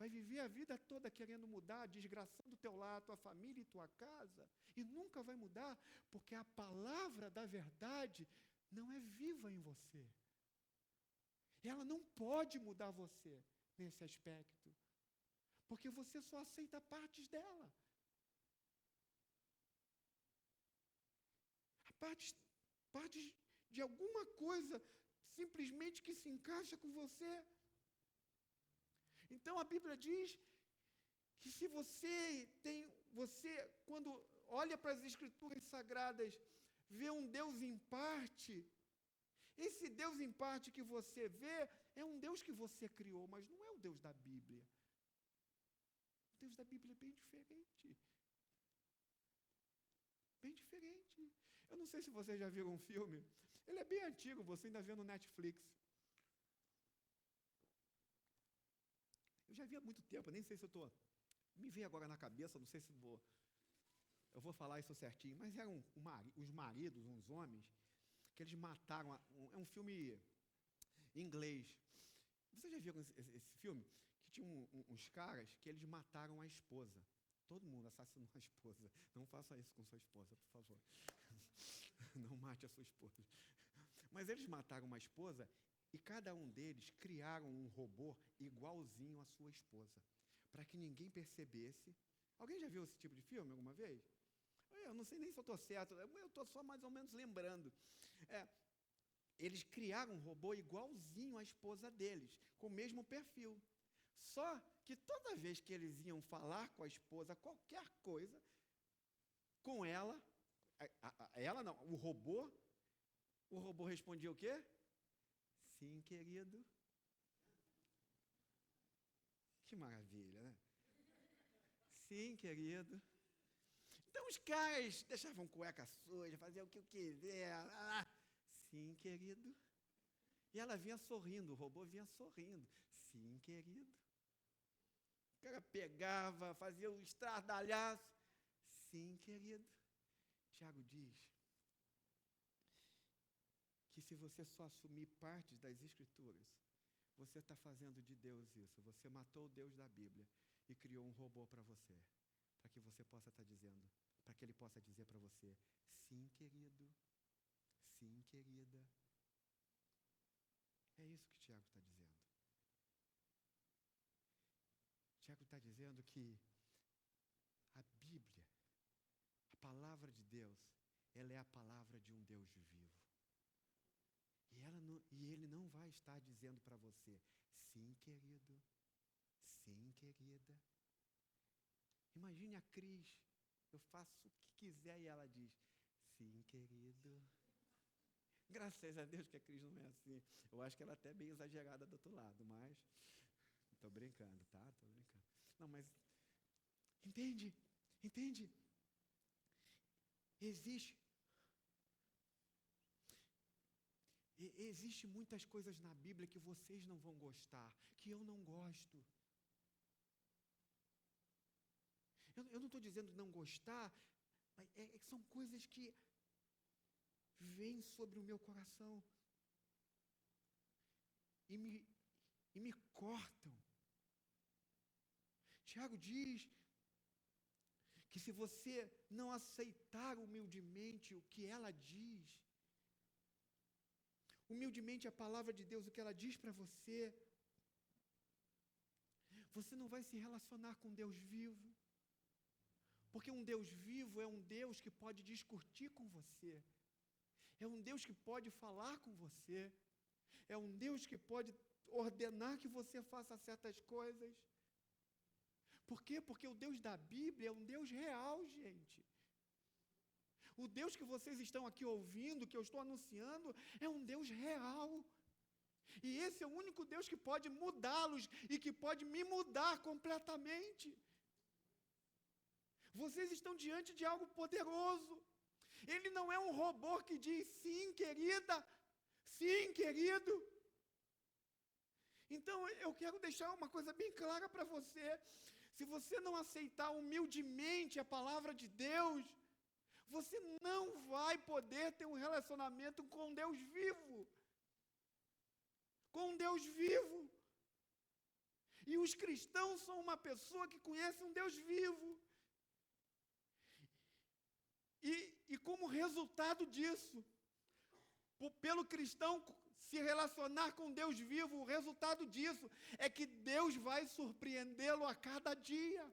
Vai viver a vida toda querendo mudar, desgraçando o teu lar, tua família e tua casa, e nunca vai mudar, porque a palavra da verdade não é viva em você. Ela não pode mudar você nesse aspecto, porque você só aceita partes dela. Partes de alguma coisa simplesmente que se encaixa com você. Então a Bíblia diz que se você quando olha para as Escrituras Sagradas, vê um Deus em parte, esse Deus em parte que você vê é um Deus que você criou, mas não é o Deus da Bíblia. O Deus da Bíblia é bem diferente. Bem diferente. Eu não sei se vocês já viram um filme, ele é bem antigo, você ainda vê no Netflix. Eu já vi há muito tempo, nem sei se eu estou... Me veio agora na cabeça, não sei se eu vou falar isso certinho, mas eram os maridos, uns homens, que eles mataram... É um filme em inglês. Vocês já viram esse filme? Que tinha uns caras que eles mataram a esposa. Todo mundo assassinou a esposa. Não faça isso com sua esposa, por favor. Não mate a sua esposa. Mas eles mataram uma esposa e cada um deles criaram um robô igualzinho à sua esposa, para que ninguém percebesse. Alguém já viu esse tipo de filme alguma vez? Eu não sei nem se eu estou certo, eu estou só mais ou menos lembrando. Eles criaram um robô igualzinho à esposa deles, com o mesmo perfil. Só que toda vez que eles iam falar com a esposa qualquer coisa, com ela, o robô respondia o quê? Sim, querido. Que maravilha, né? Sim, querido. Então os caras deixavam cueca suja, faziam o que eu quiser. Sim, querido. E ela vinha sorrindo, o robô vinha sorrindo. Sim, querido. O cara pegava, fazia um estardalhaço. Sim, querido. Tiago diz que se você só assumir partes das Escrituras, você está fazendo de Deus isso. Você matou o Deus da Bíblia e criou um robô para você, para que você possa estar dizendo, para que ele possa dizer para você, sim, querido, sim, querida. É isso que Tiago está dizendo. Tiago está dizendo que a Bíblia, a palavra de Deus, ela é a palavra de um Deus vivo. E ele não vai estar dizendo para você, sim, querido, sim, querida. Imagine a Cris, eu faço o que quiser e ela diz, sim, querido. Graças a Deus que a Cris não é assim. Eu acho que ela é até bem exagerada do outro lado, mas estou brincando, tá? Estou brincando. Não, mas entende? Existe muitas coisas na Bíblia que vocês não vão gostar, que eu não gosto. Eu não estou dizendo não gostar, mas são coisas que vêm sobre o meu coração e me cortam. Tiago diz que se você não aceitar humildemente o que ela diz, humildemente a palavra de Deus, o que ela diz para você, você não vai se relacionar com Deus vivo. Porque um Deus vivo é um Deus que pode discutir com você. É um Deus que pode falar com você. É um Deus que pode ordenar que você faça certas coisas. Por quê? Porque o Deus da Bíblia é um Deus real, gente. O Deus que vocês estão aqui ouvindo, que eu estou anunciando, é um Deus real. E esse é o único Deus que pode mudá-los e que pode me mudar completamente. Vocês estão diante de algo poderoso. Ele não é um robô que diz sim, querida, sim, querido. Então, eu quero deixar uma coisa bem clara para você. se você não aceitar humildemente a palavra de Deus, você não vai poder ter um relacionamento com Deus vivo. Com Deus vivo. E os cristãos são uma pessoa que conhece um Deus vivo. E como resultado disso, pelo cristão se relacionar com Deus vivo, o resultado disso é que Deus vai surpreendê-lo a cada dia.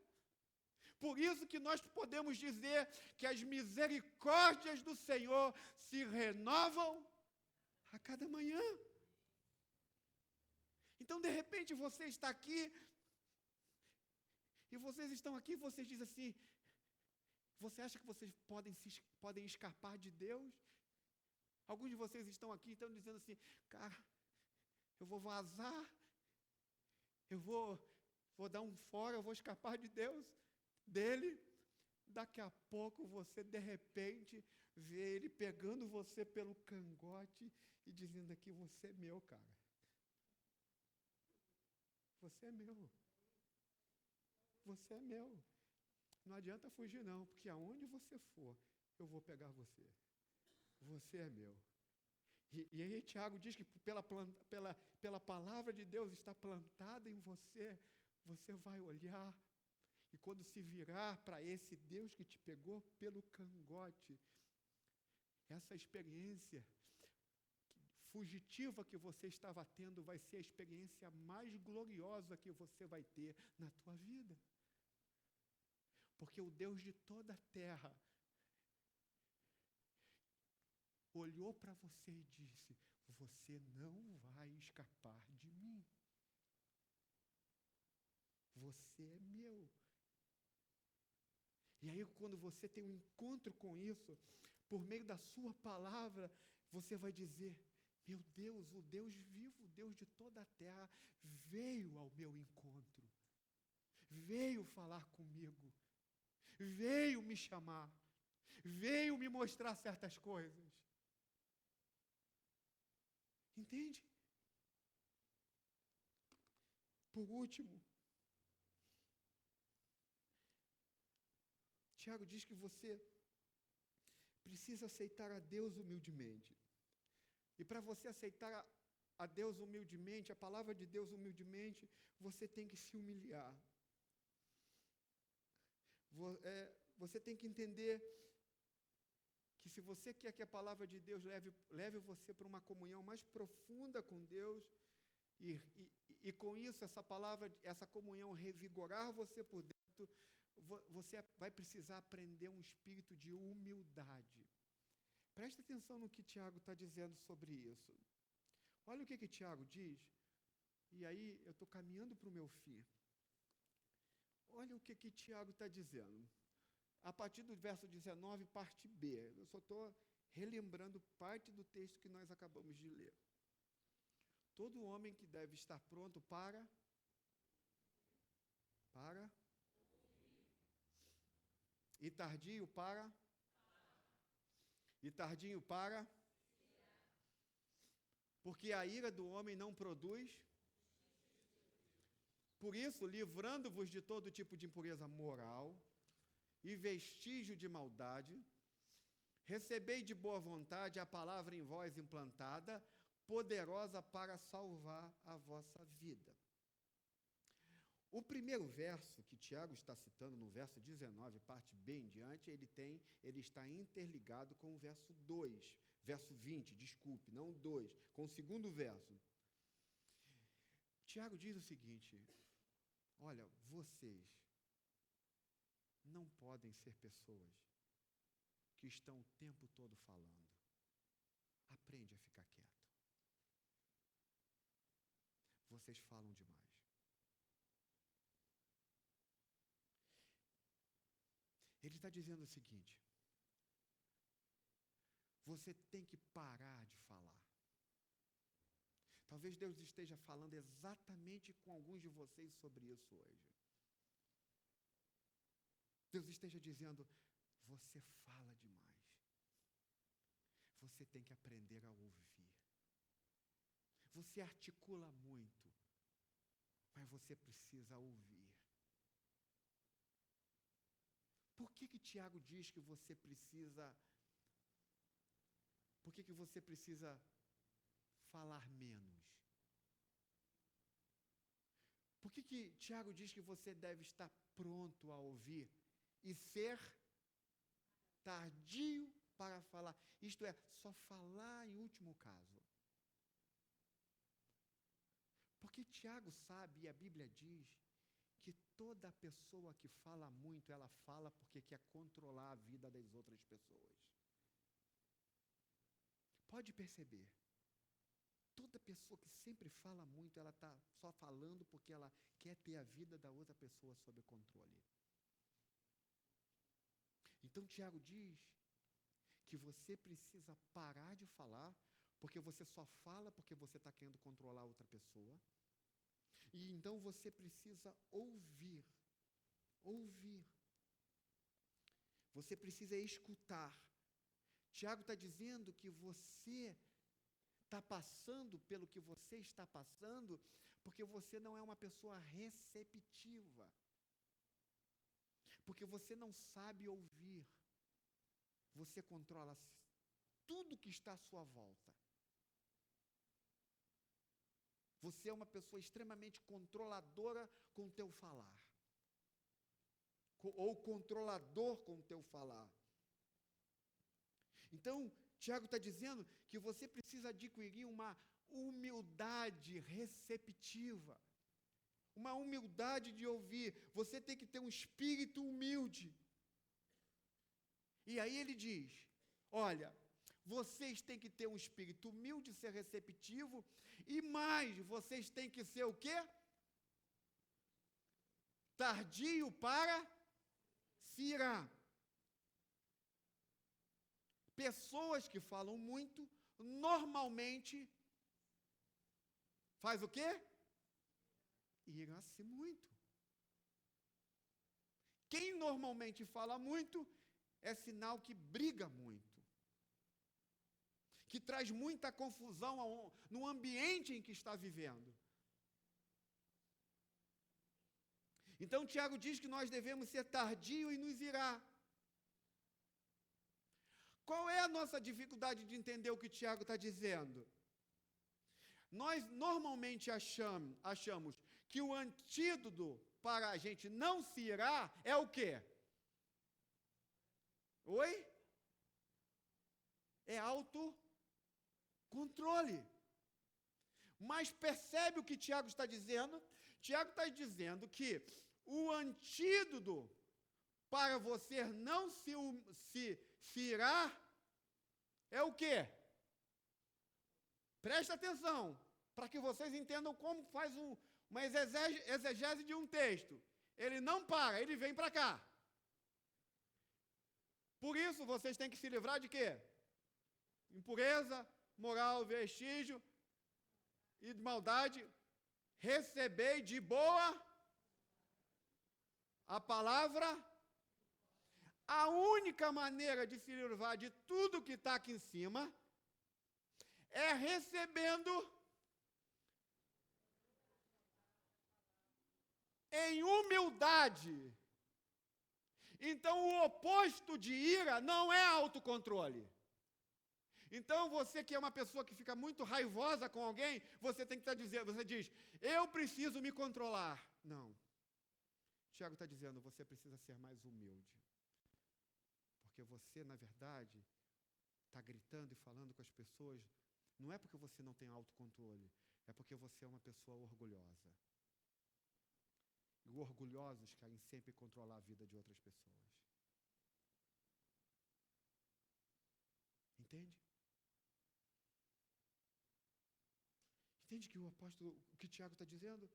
Por isso que nós podemos dizer que as misericórdias do Senhor se renovam a cada manhã. Então, de repente, você está aqui, e vocês estão aqui, e vocês dizem assim, você acha que vocês podem escapar de Deus? Alguns de vocês estão aqui e estão dizendo assim, cara, eu vou vazar, eu vou dar um fora, eu vou escapar de Deus, dele. Daqui a pouco você, de repente, vê ele pegando você pelo cangote e dizendo aqui, você é meu, cara. Você é meu. Você é meu. Não adianta fugir não, porque aonde você for, eu vou pegar você. Você é meu. E aí Tiago diz que pela palavra de Deus está plantada em você, você vai olhar, e quando se virar para esse Deus que te pegou pelo cangote, essa experiência fugitiva que você estava tendo vai ser a experiência mais gloriosa que você vai ter na tua vida. Porque o Deus de toda a terra olhou para você e disse, você não vai escapar de mim. Você é meu. E aí, quando você tem um encontro com isso, por meio da sua palavra, você vai dizer, meu Deus, o Deus vivo, o Deus de toda a terra, veio ao meu encontro. Veio falar comigo. Veio me chamar. Veio me mostrar certas coisas. Entende? Por último, Tiago diz que você precisa aceitar a Deus humildemente. E para você aceitar a Deus humildemente, a palavra de Deus humildemente, você tem que se humilhar. Você tem que entender que se você quer que a palavra de Deus leve você para uma comunhão mais profunda com Deus, e com isso essa comunhão revigorar você por dentro, você vai precisar aprender um espírito de humildade. Presta atenção no que Tiago está dizendo sobre isso. Olha o que Tiago diz, e aí eu estou caminhando para o meu fim. Olha o que Tiago está dizendo. A partir do verso 19, parte B. Eu só estou relembrando parte do texto que nós acabamos de ler. Todo homem que deve estar pronto para e tardio para e tardinho para, porque a ira do homem não produz. Por isso, livrando-vos de todo tipo de impureza moral e vestígio de maldade, recebei de boa vontade a palavra em vós implantada, poderosa para salvar a vossa vida. O primeiro verso que Tiago está citando, no verso 19, parte B em diante, ele está interligado com o verso 2, verso 20, desculpe, não 2, com o segundo verso. Tiago diz o seguinte, olha, vocês não podem ser pessoas que estão o tempo todo falando. Aprende a ficar quieto. Vocês falam demais. Ele está dizendo o seguinte, você tem que parar de falar. Talvez Deus esteja falando exatamente com alguns de vocês sobre isso hoje. Deus esteja dizendo, você fala demais. Você tem que aprender a ouvir. Você articula muito, mas você precisa ouvir. que Tiago diz que você precisa... Por que você precisa falar menos? Por que Tiago diz que você deve estar pronto a ouvir e ser tardio para falar? Isto é, só falar em último caso. Porque Tiago sabe, e a Bíblia diz, que toda pessoa que fala muito, ela fala porque quer controlar a vida das outras pessoas. Pode perceber. Toda pessoa que sempre fala muito, ela está só falando porque ela quer ter a vida da outra pessoa sob controle. Então, Tiago diz que você precisa parar de falar, porque você só fala porque você está querendo controlar outra pessoa. E então você precisa ouvir. Ouvir. Você precisa escutar. Tiago está dizendo que você está passando pelo que você está passando, porque você não é uma pessoa receptiva. Porque você não sabe ouvir. Você controla tudo que está à sua volta. Você é uma pessoa extremamente controladora com o teu falar. Ou controlador com o teu falar. Então, Tiago está dizendo que você precisa adquirir uma humildade receptiva. Uma humildade de ouvir. Você tem que ter um espírito humilde. E aí ele diz, olha, vocês têm que ter um espírito humilde, ser receptivo, e mais, vocês têm que ser o quê? Tardio para se irar. Pessoas que falam muito, normalmente, faz o quê? Ira-se muito. Quem normalmente fala muito, é sinal que briga muito. Que traz muita confusão no ambiente em que está vivendo. Então, Tiago diz que nós devemos ser tardio e nos irar. Qual é a nossa dificuldade de entender o que Tiago está dizendo? Nós normalmente achamos que o antídoto para a gente não se irar é o quê? Oi? É autocontrole. Mas percebe o que Tiago está dizendo? Tiago está dizendo que o antídoto para você não se irar é o quê? Presta atenção, para que vocês entendam como faz uma exegese de um texto. Ele não para, ele vem para cá. Por isso, vocês têm que se livrar de quê? Impureza, moral, vestígio e de maldade. Recebei de boa a palavra. A única maneira de se livrar de tudo que está aqui em cima é recebendo em humildade. Então, o oposto de ira não é autocontrole. Então, você que é uma pessoa que fica muito raivosa com alguém, você tem que estar dizendo, você diz, eu preciso me controlar. Não. Tiago está dizendo, você precisa ser mais humilde. Porque você, na verdade, está gritando e falando com as pessoas, não é porque você não tem autocontrole, é porque você é uma pessoa orgulhosa. E orgulhosos querem sempre controlar a vida de outras pessoas. Entende? Entende que o que Tiago está dizendo?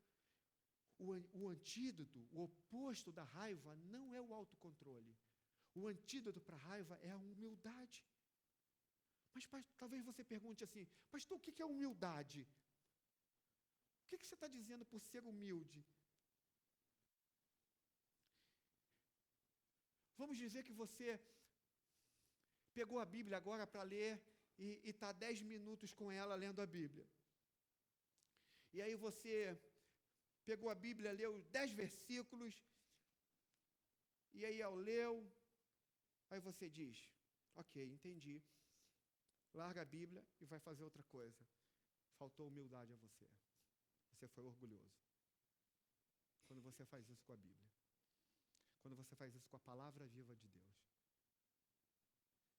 O antídoto, o oposto da raiva não é o autocontrole. O antídoto para a raiva é a humildade. Mas talvez você pergunte assim, pastor, o que é humildade? O que você está dizendo por ser humilde? Vamos dizer que você pegou a Bíblia agora para ler e está 10 minutos com ela lendo a Bíblia. E aí você pegou a Bíblia, leu 10 versículos, e aí leu, Aí você diz, ok, entendi. Larga a Bíblia e vai fazer outra coisa. Faltou humildade a você. Você foi orgulhoso. Quando você faz isso com a Bíblia. Quando você faz isso com a palavra viva de Deus.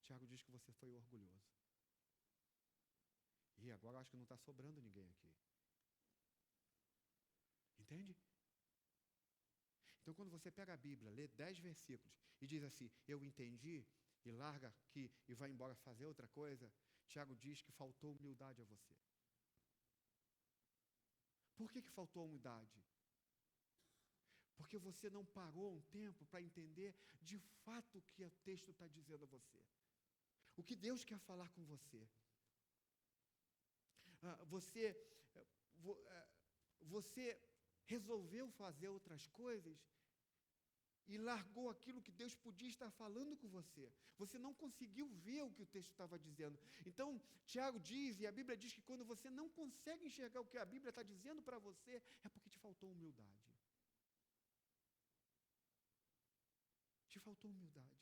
Tiago diz que você foi orgulhoso. E agora eu acho que não está sobrando ninguém aqui. Entende? Então, quando você pega a Bíblia, lê 10 versículos e diz assim, eu entendi, e larga aqui e vai embora fazer outra coisa, Tiago diz que faltou humildade a você. Por que faltou humildade? Porque você não parou um tempo para entender de fato o que o texto está dizendo a você. O que Deus quer falar com você. Você resolveu fazer outras coisas e largou aquilo que Deus podia estar falando com você. Você não conseguiu ver o que o texto estava dizendo. Então, Tiago diz, e a Bíblia diz que quando você não consegue enxergar o que a Bíblia está dizendo para você, é porque te faltou humildade. Te faltou humildade.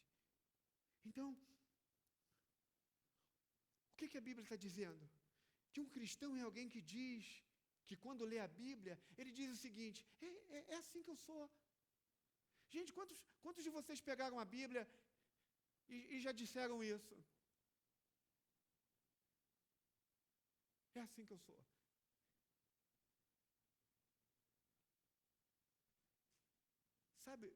Então, o que a Bíblia está dizendo? Que um cristão é alguém que diz, que quando lê a Bíblia, ele diz o seguinte, é assim que eu sou. Gente, quantos de vocês pegaram a Bíblia e já disseram isso? É assim que eu sou. Sabe,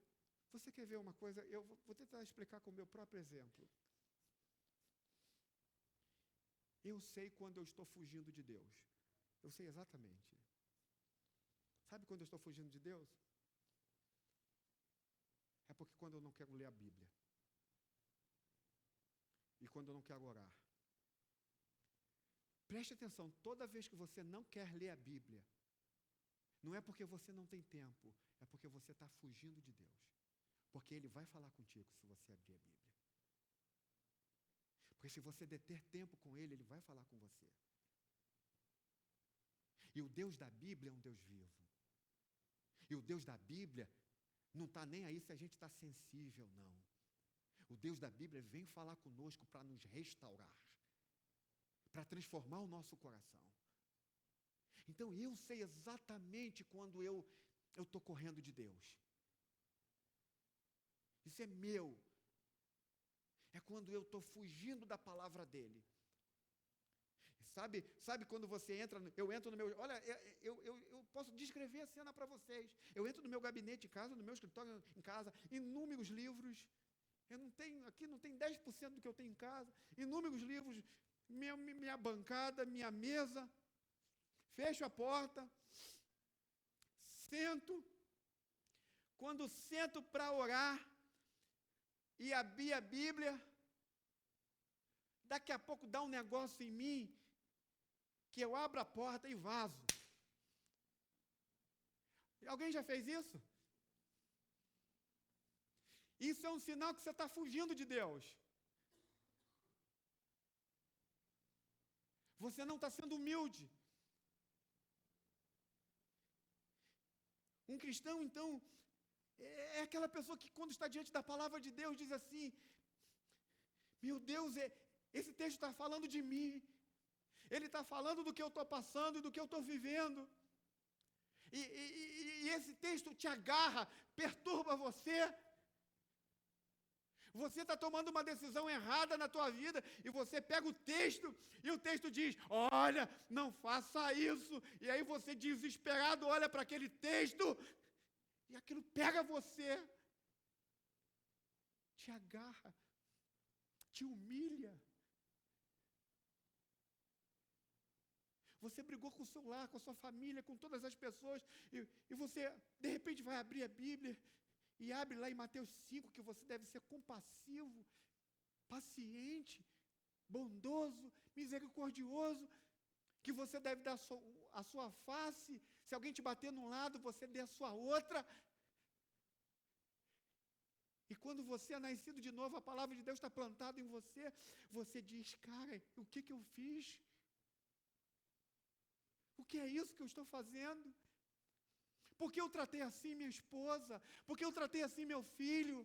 você quer ver uma coisa? Eu vou tentar explicar com o meu próprio exemplo. Eu sei quando eu estou fugindo de Deus. Eu sei exatamente. Sabe quando eu estou fugindo de Deus? É porque quando eu não quero ler a Bíblia. E quando eu não quero orar. Preste atenção, toda vez que você não quer ler a Bíblia, não é porque você não tem tempo, é porque você está fugindo de Deus. Porque Ele vai falar contigo se você abrir a Bíblia. Porque se você deter tempo com Ele, Ele vai falar com você. E o Deus da Bíblia é um Deus vivo. E o Deus da Bíblia não está nem aí se a gente está sensível, não. O Deus da Bíblia vem falar conosco para nos restaurar, para transformar o nosso coração. Então, eu sei exatamente quando eu estou correndo de Deus. Isso é meu. É quando eu estou fugindo da palavra dEle. Sabe quando você entra, eu entro no meu, olha, eu posso descrever a cena para vocês. Eu entro no meu gabinete em casa, no meu escritório em casa, inúmeros livros. Aqui não tem 10% do que eu tenho em casa. Inúmeros livros, minha bancada, minha mesa. Fecho a porta, sento. Quando sento para orar e abrir a Bíblia, daqui a pouco dá um negócio em mim, que eu abro a porta e vazo. Alguém já fez isso? Isso é um sinal que você está fugindo de Deus. Você não está sendo humilde. Um cristão, então, é aquela pessoa que quando está diante da palavra de Deus diz assim, meu Deus, esse texto está falando de mim. Ele está falando do que eu estou passando e do que eu estou vivendo. E esse texto te agarra, perturba você. Você está tomando uma decisão errada na tua vida e você pega o texto e o texto diz, olha, não faça isso. E aí você desesperado olha para aquele texto e aquilo pega você, te agarra, te humilha. Você brigou com o seu lar, com a sua família, com todas as pessoas, e você, de repente, vai abrir a Bíblia, e abre lá em Mateus 5, que você deve ser compassivo, paciente, bondoso, misericordioso, que você deve dar a sua face, se alguém te bater num lado, você dê a sua outra. E quando você é nascido de novo, a palavra de Deus está plantada em você, você diz, cara, o que eu fiz? O que é isso que eu estou fazendo? Por que eu tratei assim minha esposa? Por que eu tratei assim meu filho?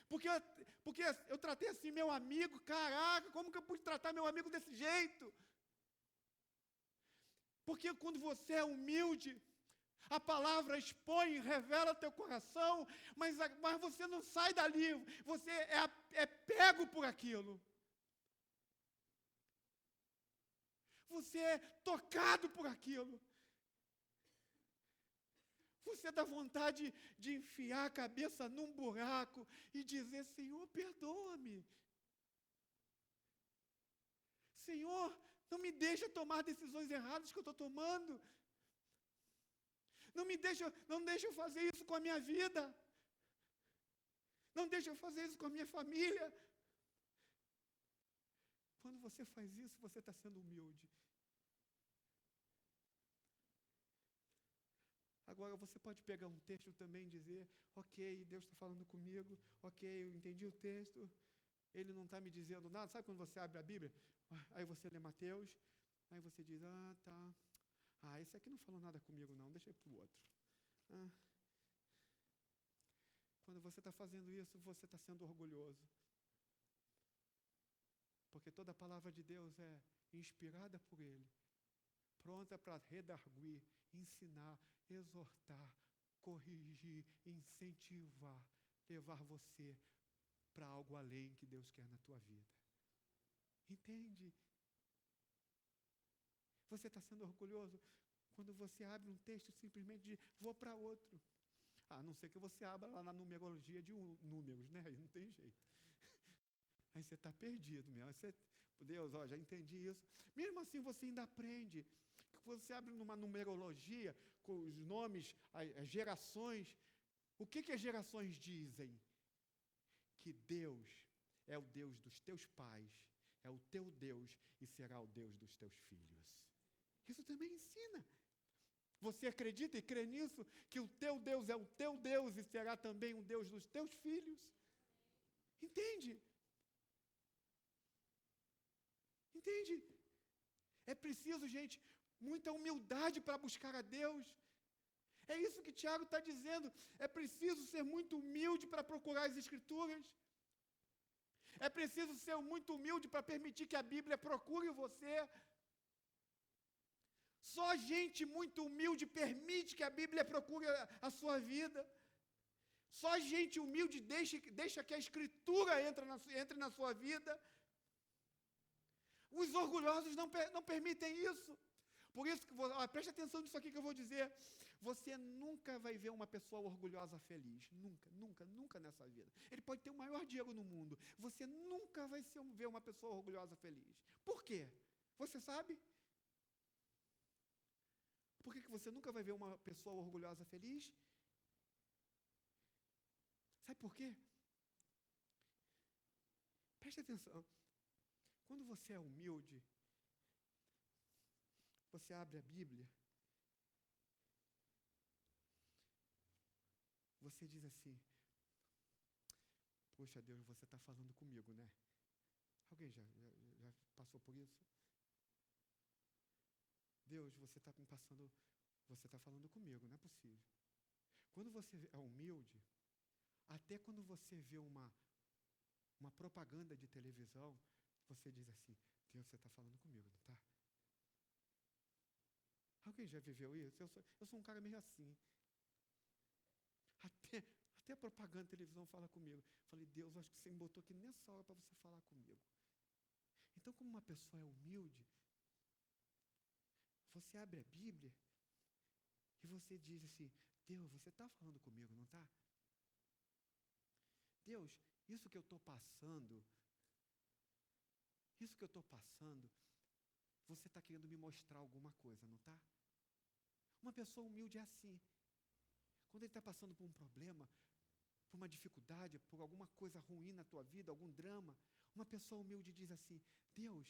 Porque eu tratei assim meu amigo, caraca, como que eu pude tratar meu amigo desse jeito? Porque quando você é humilde, a palavra expõe, revela teu coração, mas você não sai dali, você é pego por aquilo. Você é tocado por aquilo. Você dá vontade de enfiar a cabeça num buraco e dizer, Senhor, perdoa-me. Senhor, não me deixa tomar decisões erradas que eu estou tomando. Não deixa eu fazer isso com a minha vida. Não deixa eu fazer isso com a minha família. Quando você faz isso, você está sendo humilde. Agora, você pode pegar um texto também e dizer, ok, Deus está falando comigo, ok, eu entendi o texto, Ele não está me dizendo nada. Sabe quando você abre a Bíblia? Aí você lê Mateus, aí você diz, tá. Esse aqui não falou nada comigo não, deixa eu ir para o outro. Quando você está fazendo isso, você está sendo orgulhoso. Porque toda a palavra de Deus é inspirada por Ele, pronta para redarguir, ensinar, exortar, corrigir, incentivar, levar você para algo além que Deus quer na tua vida. Entende? Você está sendo orgulhoso quando você abre um texto e simplesmente diz, vou para outro. A não ser que você abra lá na numerologia de números, né? Aí não tem jeito. Aí você está perdido mesmo. Deus, já entendi isso. Mesmo assim, você ainda aprende. Você abre numa numerologia, com os nomes, as gerações. O que as gerações dizem? Que Deus é o Deus dos teus pais, é o teu Deus e será o Deus dos teus filhos. Isso também ensina. Você acredita e crê nisso? Que o teu Deus é o teu Deus e será também o Deus dos teus filhos? Entende? Entende? É preciso, gente, muita humildade para buscar a Deus. É isso que Tiago está dizendo. É preciso ser muito humilde para procurar as Escrituras. É preciso ser muito humilde para permitir que a Bíblia procure você. Só gente muito humilde permite que a Bíblia procure a sua vida. Só gente humilde deixa que a Escritura entre na sua vida. Os orgulhosos não permitem isso. Por isso, preste atenção nisso aqui que eu vou dizer. Você nunca vai ver uma pessoa orgulhosa feliz. Nunca, nunca, nunca nessa vida. Ele pode ter o maior dinheiro no mundo. Você nunca vai ver uma pessoa orgulhosa feliz. Por quê? Você sabe? Por que você nunca vai ver uma pessoa orgulhosa feliz? Sabe por quê? Preste atenção. Quando você é humilde, você abre a Bíblia, você diz assim, poxa Deus, você está falando comigo, né? Alguém já passou por isso? Deus, você está falando comigo, não é possível. Quando você é humilde, até quando você vê uma propaganda de televisão, você diz assim, Deus, você está falando comigo, não está? Alguém já viveu isso? Eu sou um cara meio assim. Até a propaganda de televisão fala comigo. Falei, Deus, acho que você me botou aqui nessa hora para você falar comigo. Então, como uma pessoa é humilde, você abre a Bíblia e você diz assim, Deus, você está falando comigo, não está? Deus, isso que eu estou passando, você está querendo me mostrar alguma coisa, não está? Uma pessoa humilde é assim. Quando ele está passando por um problema, por uma dificuldade, por alguma coisa ruim na tua vida, algum drama, uma pessoa humilde diz assim, Deus,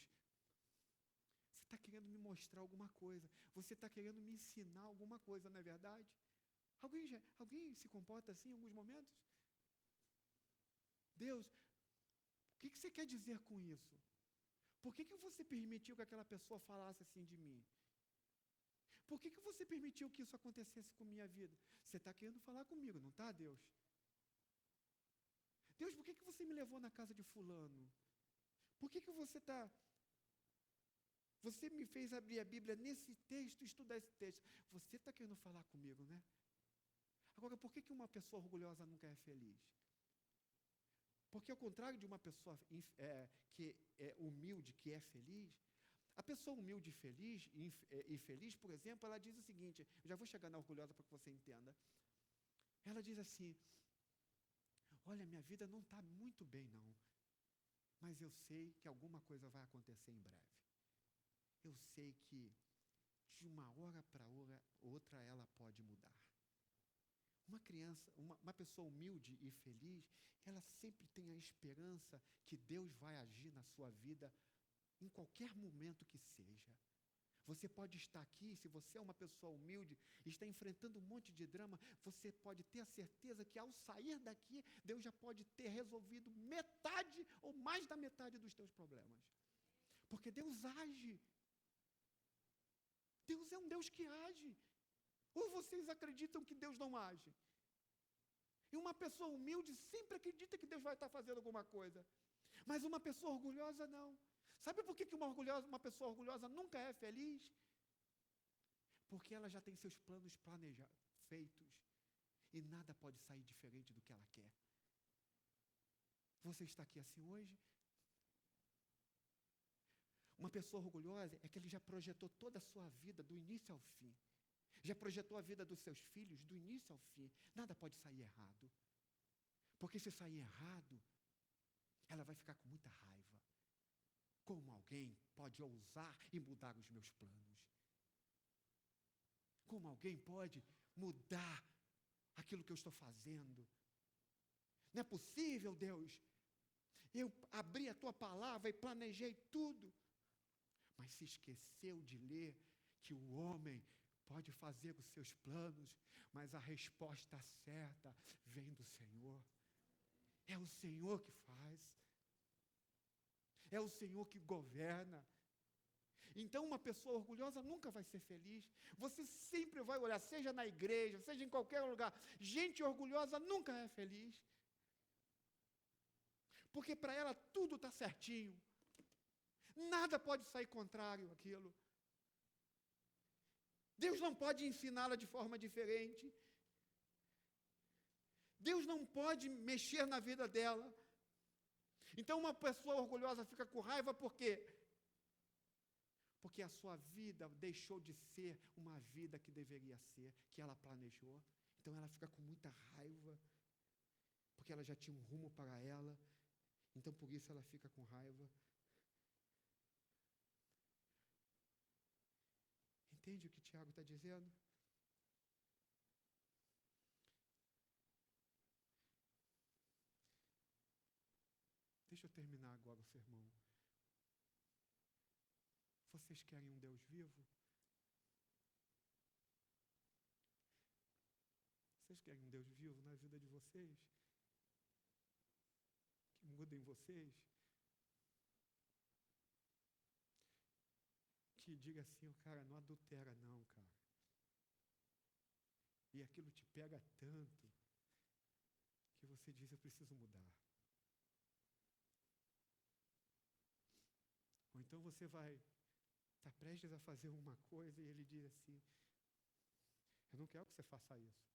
você está querendo me mostrar alguma coisa, você está querendo me ensinar alguma coisa, não é verdade? Alguém se comporta assim em alguns momentos? Deus, o que você quer dizer com isso? Por que você permitiu que aquela pessoa falasse assim de mim? Por que você permitiu que isso acontecesse com minha vida? Você está querendo falar comigo, não está, Deus? Deus, por que você me levou na casa de fulano? Por que você me fez abrir a Bíblia nesse texto, estudar esse texto? Você está querendo falar comigo, né? Agora, por que uma pessoa orgulhosa nunca é feliz? Porque, ao contrário de uma pessoa que é humilde, que é feliz, a pessoa humilde e feliz, por exemplo, ela diz o seguinte, eu já vou chegar na orgulhosa para que você entenda. Ela diz assim, olha, minha vida não está muito bem, não, mas eu sei que alguma coisa vai acontecer em breve. Eu sei que de uma hora para outra ela pode mudar. Uma criança, uma pessoa humilde e feliz, ela sempre tem a esperança que Deus vai agir na sua vida em qualquer momento que seja. Você pode estar aqui, se você é uma pessoa humilde e está enfrentando um monte de drama, você pode ter a certeza que ao sair daqui, Deus já pode ter resolvido metade ou mais da metade dos teus problemas. Porque Deus age. Deus é um Deus que age. Ou vocês acreditam que Deus não age? E uma pessoa humilde sempre acredita que Deus vai estar fazendo alguma coisa. Mas uma pessoa orgulhosa não. Sabe por que uma pessoa orgulhosa nunca é feliz? Porque ela já tem seus planos feitos. E nada pode sair diferente do que ela quer. Você está aqui assim hoje? Uma pessoa orgulhosa é que ele já projetou toda a sua vida, do início ao fim. Já projetou a vida dos seus filhos, do início ao fim. Nada pode sair errado. Porque se sair errado, ela vai ficar com muita raiva. Como alguém pode ousar e mudar os meus planos? Como alguém pode mudar aquilo que eu estou fazendo? Não é possível, Deus. Eu abri a tua palavra e planejei tudo. Mas se esqueceu de ler que o homem pode fazer os seus planos, mas a resposta certa vem do Senhor. É o Senhor que faz. É o Senhor que governa. Então, uma pessoa orgulhosa nunca vai ser feliz. Você sempre vai olhar, seja na igreja, seja em qualquer lugar. Gente orgulhosa nunca é feliz. Porque para ela tudo está certinho. Nada pode sair contrário àquilo. Deus não pode ensiná-la de forma diferente. Deus não pode mexer na vida dela. Então, uma pessoa orgulhosa fica com raiva por quê? Porque a sua vida deixou de ser uma vida que deveria ser, que ela planejou. Então, ela fica com muita raiva, porque ela já tinha um rumo para ela. Então, por isso, ela fica com raiva. Entende o que Tiago está dizendo? Deixa eu terminar agora o sermão. Vocês querem um Deus vivo? Vocês querem um Deus vivo na vida de vocês? Que mudem vocês? Que diga assim, cara, não adultera não, cara. E aquilo te pega tanto que você diz, eu preciso mudar. Ou então você vai estar prestes a fazer uma coisa e ele diz assim, eu não quero que você faça isso.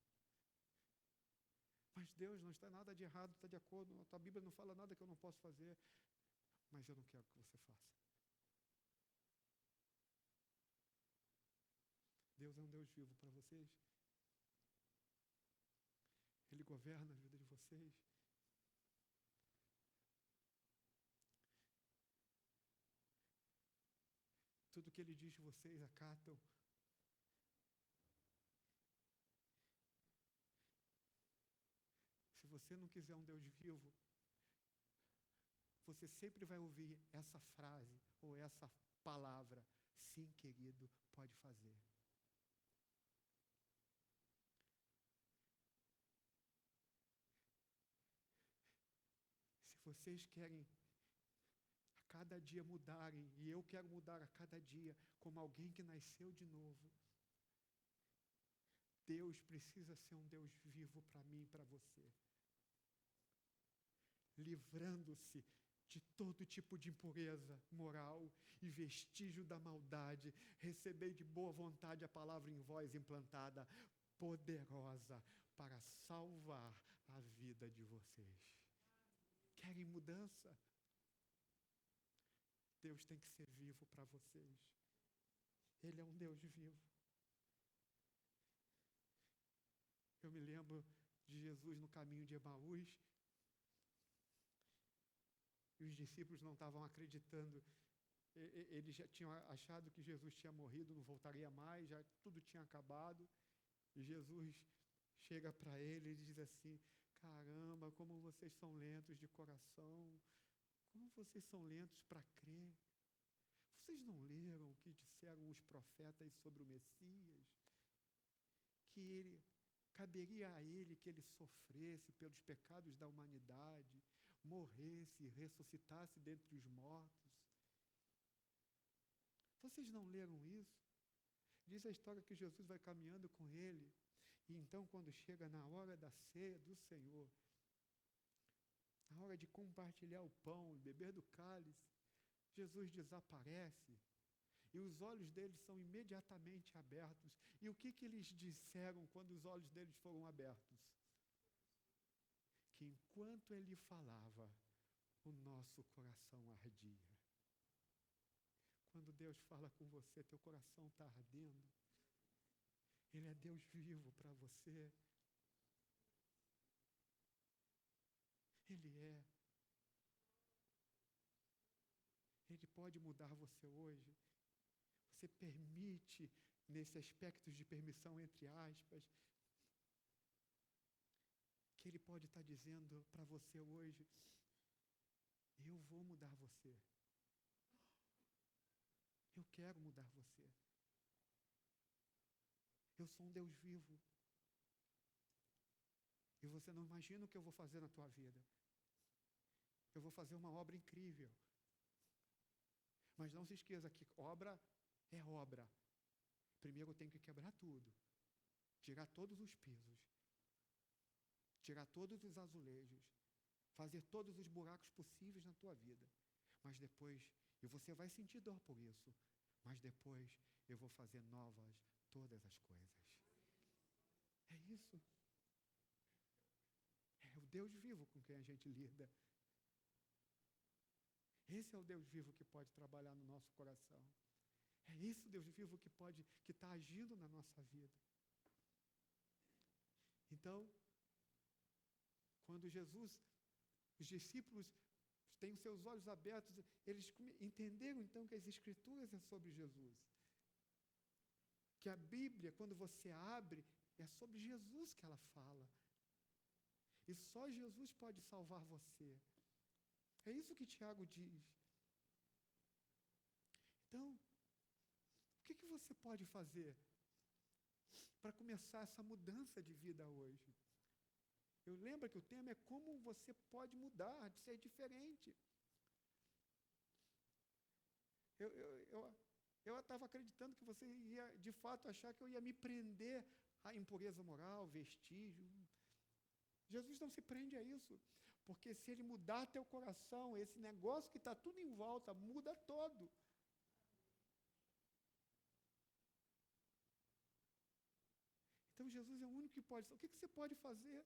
Mas Deus, não está nada de errado, está de acordo, a tua Bíblia não fala nada que eu não posso fazer, mas eu não quero que você faça. Deus é um Deus vivo para vocês? Ele governa a vida de vocês? Tudo que Ele diz, vocês acatam? Se você não quiser um Deus vivo, você sempre vai ouvir essa frase ou essa palavra, sim, querido, pode fazer. Se vocês querem a cada dia mudarem, e eu quero mudar a cada dia, como alguém que nasceu de novo, Deus precisa ser um Deus vivo para mim e para você. livrando-se de todo tipo de impureza moral e vestígio da maldade. Recebei de boa vontade a palavra em vós implantada, poderosa para salvar a vida de vocês. Querem mudança? Deus tem que ser vivo para vocês. Ele é um Deus vivo. Eu me lembro de Jesus no caminho de Emaús, e os discípulos não estavam acreditando. Eles já tinham achado que Jesus tinha morrido, não voltaria mais, já tudo tinha acabado. E Jesus chega para ele e diz assim: caramba, como vocês são lentos de coração, como vocês são lentos para crer. Vocês não leram o que disseram os profetas sobre o Messias? Que caberia a ele que ele sofresse pelos pecados da humanidade, morresse, ressuscitasse dentre os mortos. Vocês não leram isso? Diz a história que Jesus vai caminhando com ele, e então, quando chega na hora da ceia do Senhor, na hora de compartilhar o pão e beber do cálice, Jesus desaparece, e os olhos deles são imediatamente abertos. E o que eles disseram quando os olhos deles foram abertos? Que enquanto ele falava, o nosso coração ardia. Quando Deus fala com você, teu coração está ardendo. Ele é Deus vivo para você. Ele é. Ele pode mudar você hoje. Você permite, nesse aspecto de permissão, entre aspas, que Ele pode estar dizendo para você hoje: eu vou mudar você. Eu quero mudar você. Eu sou um Deus vivo. E você não imagina o que eu vou fazer na tua vida. Eu vou fazer uma obra incrível. Mas não se esqueça que obra é obra. Primeiro eu tenho que quebrar tudo. Tirar todos os pisos. Tirar todos os azulejos. Fazer todos os buracos possíveis na tua vida. Mas depois, e você vai sentir dor por isso, mas depois eu vou fazer novas todas as coisas. É isso. É o Deus vivo com quem a gente lida. Esse é o Deus vivo que pode trabalhar no nosso coração. É esse o Deus vivo que está agindo na nossa vida. Então, quando os discípulos têm os seus olhos abertos, eles entenderam então que as Escrituras é sobre Jesus. Que a Bíblia, quando você abre, é sobre Jesus que ela fala. E só Jesus pode salvar você. É isso que Tiago diz. Então, o que você pode fazer para começar essa mudança de vida hoje? Eu lembro que o tema é como você pode mudar, de ser diferente. Eu estava acreditando que você ia, de fato, achar que eu ia me prender à impureza moral, vestígio. Jesus não se prende a isso, porque se ele mudar teu coração, esse negócio que está tudo em volta, muda todo. Então Jesus é o único que pode. O que você pode fazer?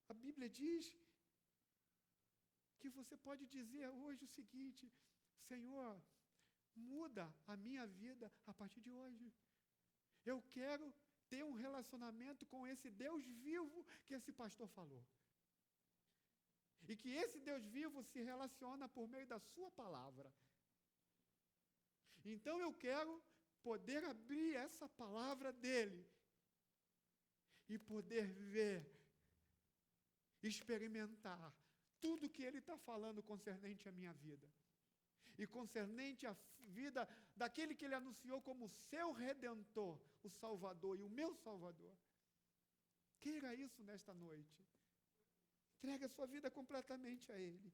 A Bíblia diz que você pode dizer hoje o seguinte: Senhor, muda a minha vida a partir de hoje. Eu quero ter um relacionamento com esse Deus vivo que esse pastor falou. E que esse Deus vivo se relaciona por meio da sua palavra. Então eu quero poder abrir essa palavra dele e poder ver, experimentar tudo que ele está falando concernente à minha vida. E concernente à vida daquele que ele anunciou como seu Redentor, o Salvador e o meu Salvador. Queira isso nesta noite. Entregue a sua vida completamente a ele.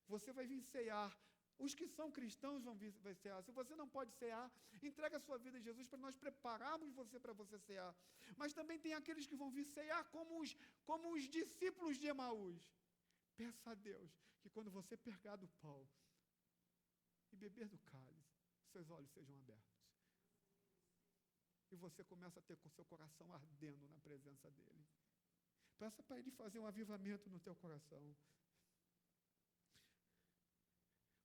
Você vai vir cear Os que são cristãos vai cear. Se você não pode cear, entrega a sua vida a Jesus para nós prepararmos você para você cear. Mas também tem aqueles que vão vir cear como os discípulos de Emaús. Peça a Deus que quando você pegar do pão e beber do cálice, seus olhos sejam abertos. E você começa a ter com seu coração ardendo na presença dele. Peça para ele fazer um avivamento no teu coração.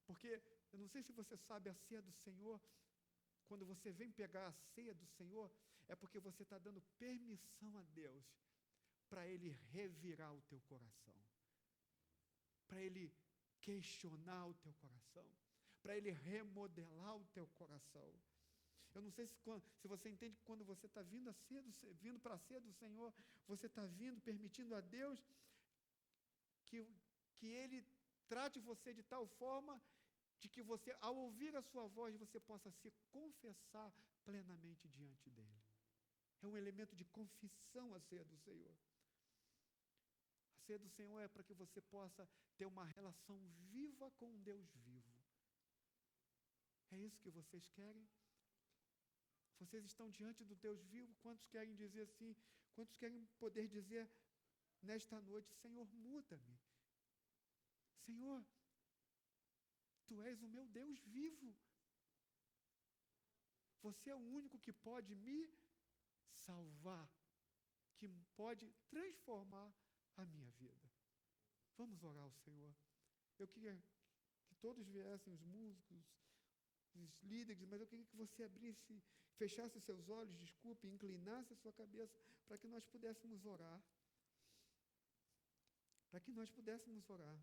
Porque, eu não sei se você sabe, a ceia do Senhor, quando você vem pegar a ceia do Senhor, é porque você está dando permissão a Deus para ele revirar o teu coração, para ele questionar o teu coração, para ele remodelar o teu coração. Eu não sei se você entende que quando você está vindo para a ceia do Senhor, você está vindo, permitindo a Deus que ele trate você de tal forma de que você, ao ouvir a sua voz, você possa se confessar plenamente diante dele. É um elemento de confissão a ceia do Senhor. A ceia do Senhor é para que você possa ter uma relação viva com um Deus vivo. É isso que vocês querem? Vocês estão diante do Deus vivo? Quantos querem dizer assim? Quantos querem poder dizer nesta noite, Senhor, muda-me. Senhor, Tu és o meu Deus vivo. Você é o único que pode me salvar, que pode transformar a minha vida. Vamos orar ao Senhor. Eu queria que todos viessem, os músicos, os líderes, mas eu queria que você abrisse, fechasse seus olhos, inclinasse a sua cabeça, para que nós pudéssemos orar. Para que nós pudéssemos orar.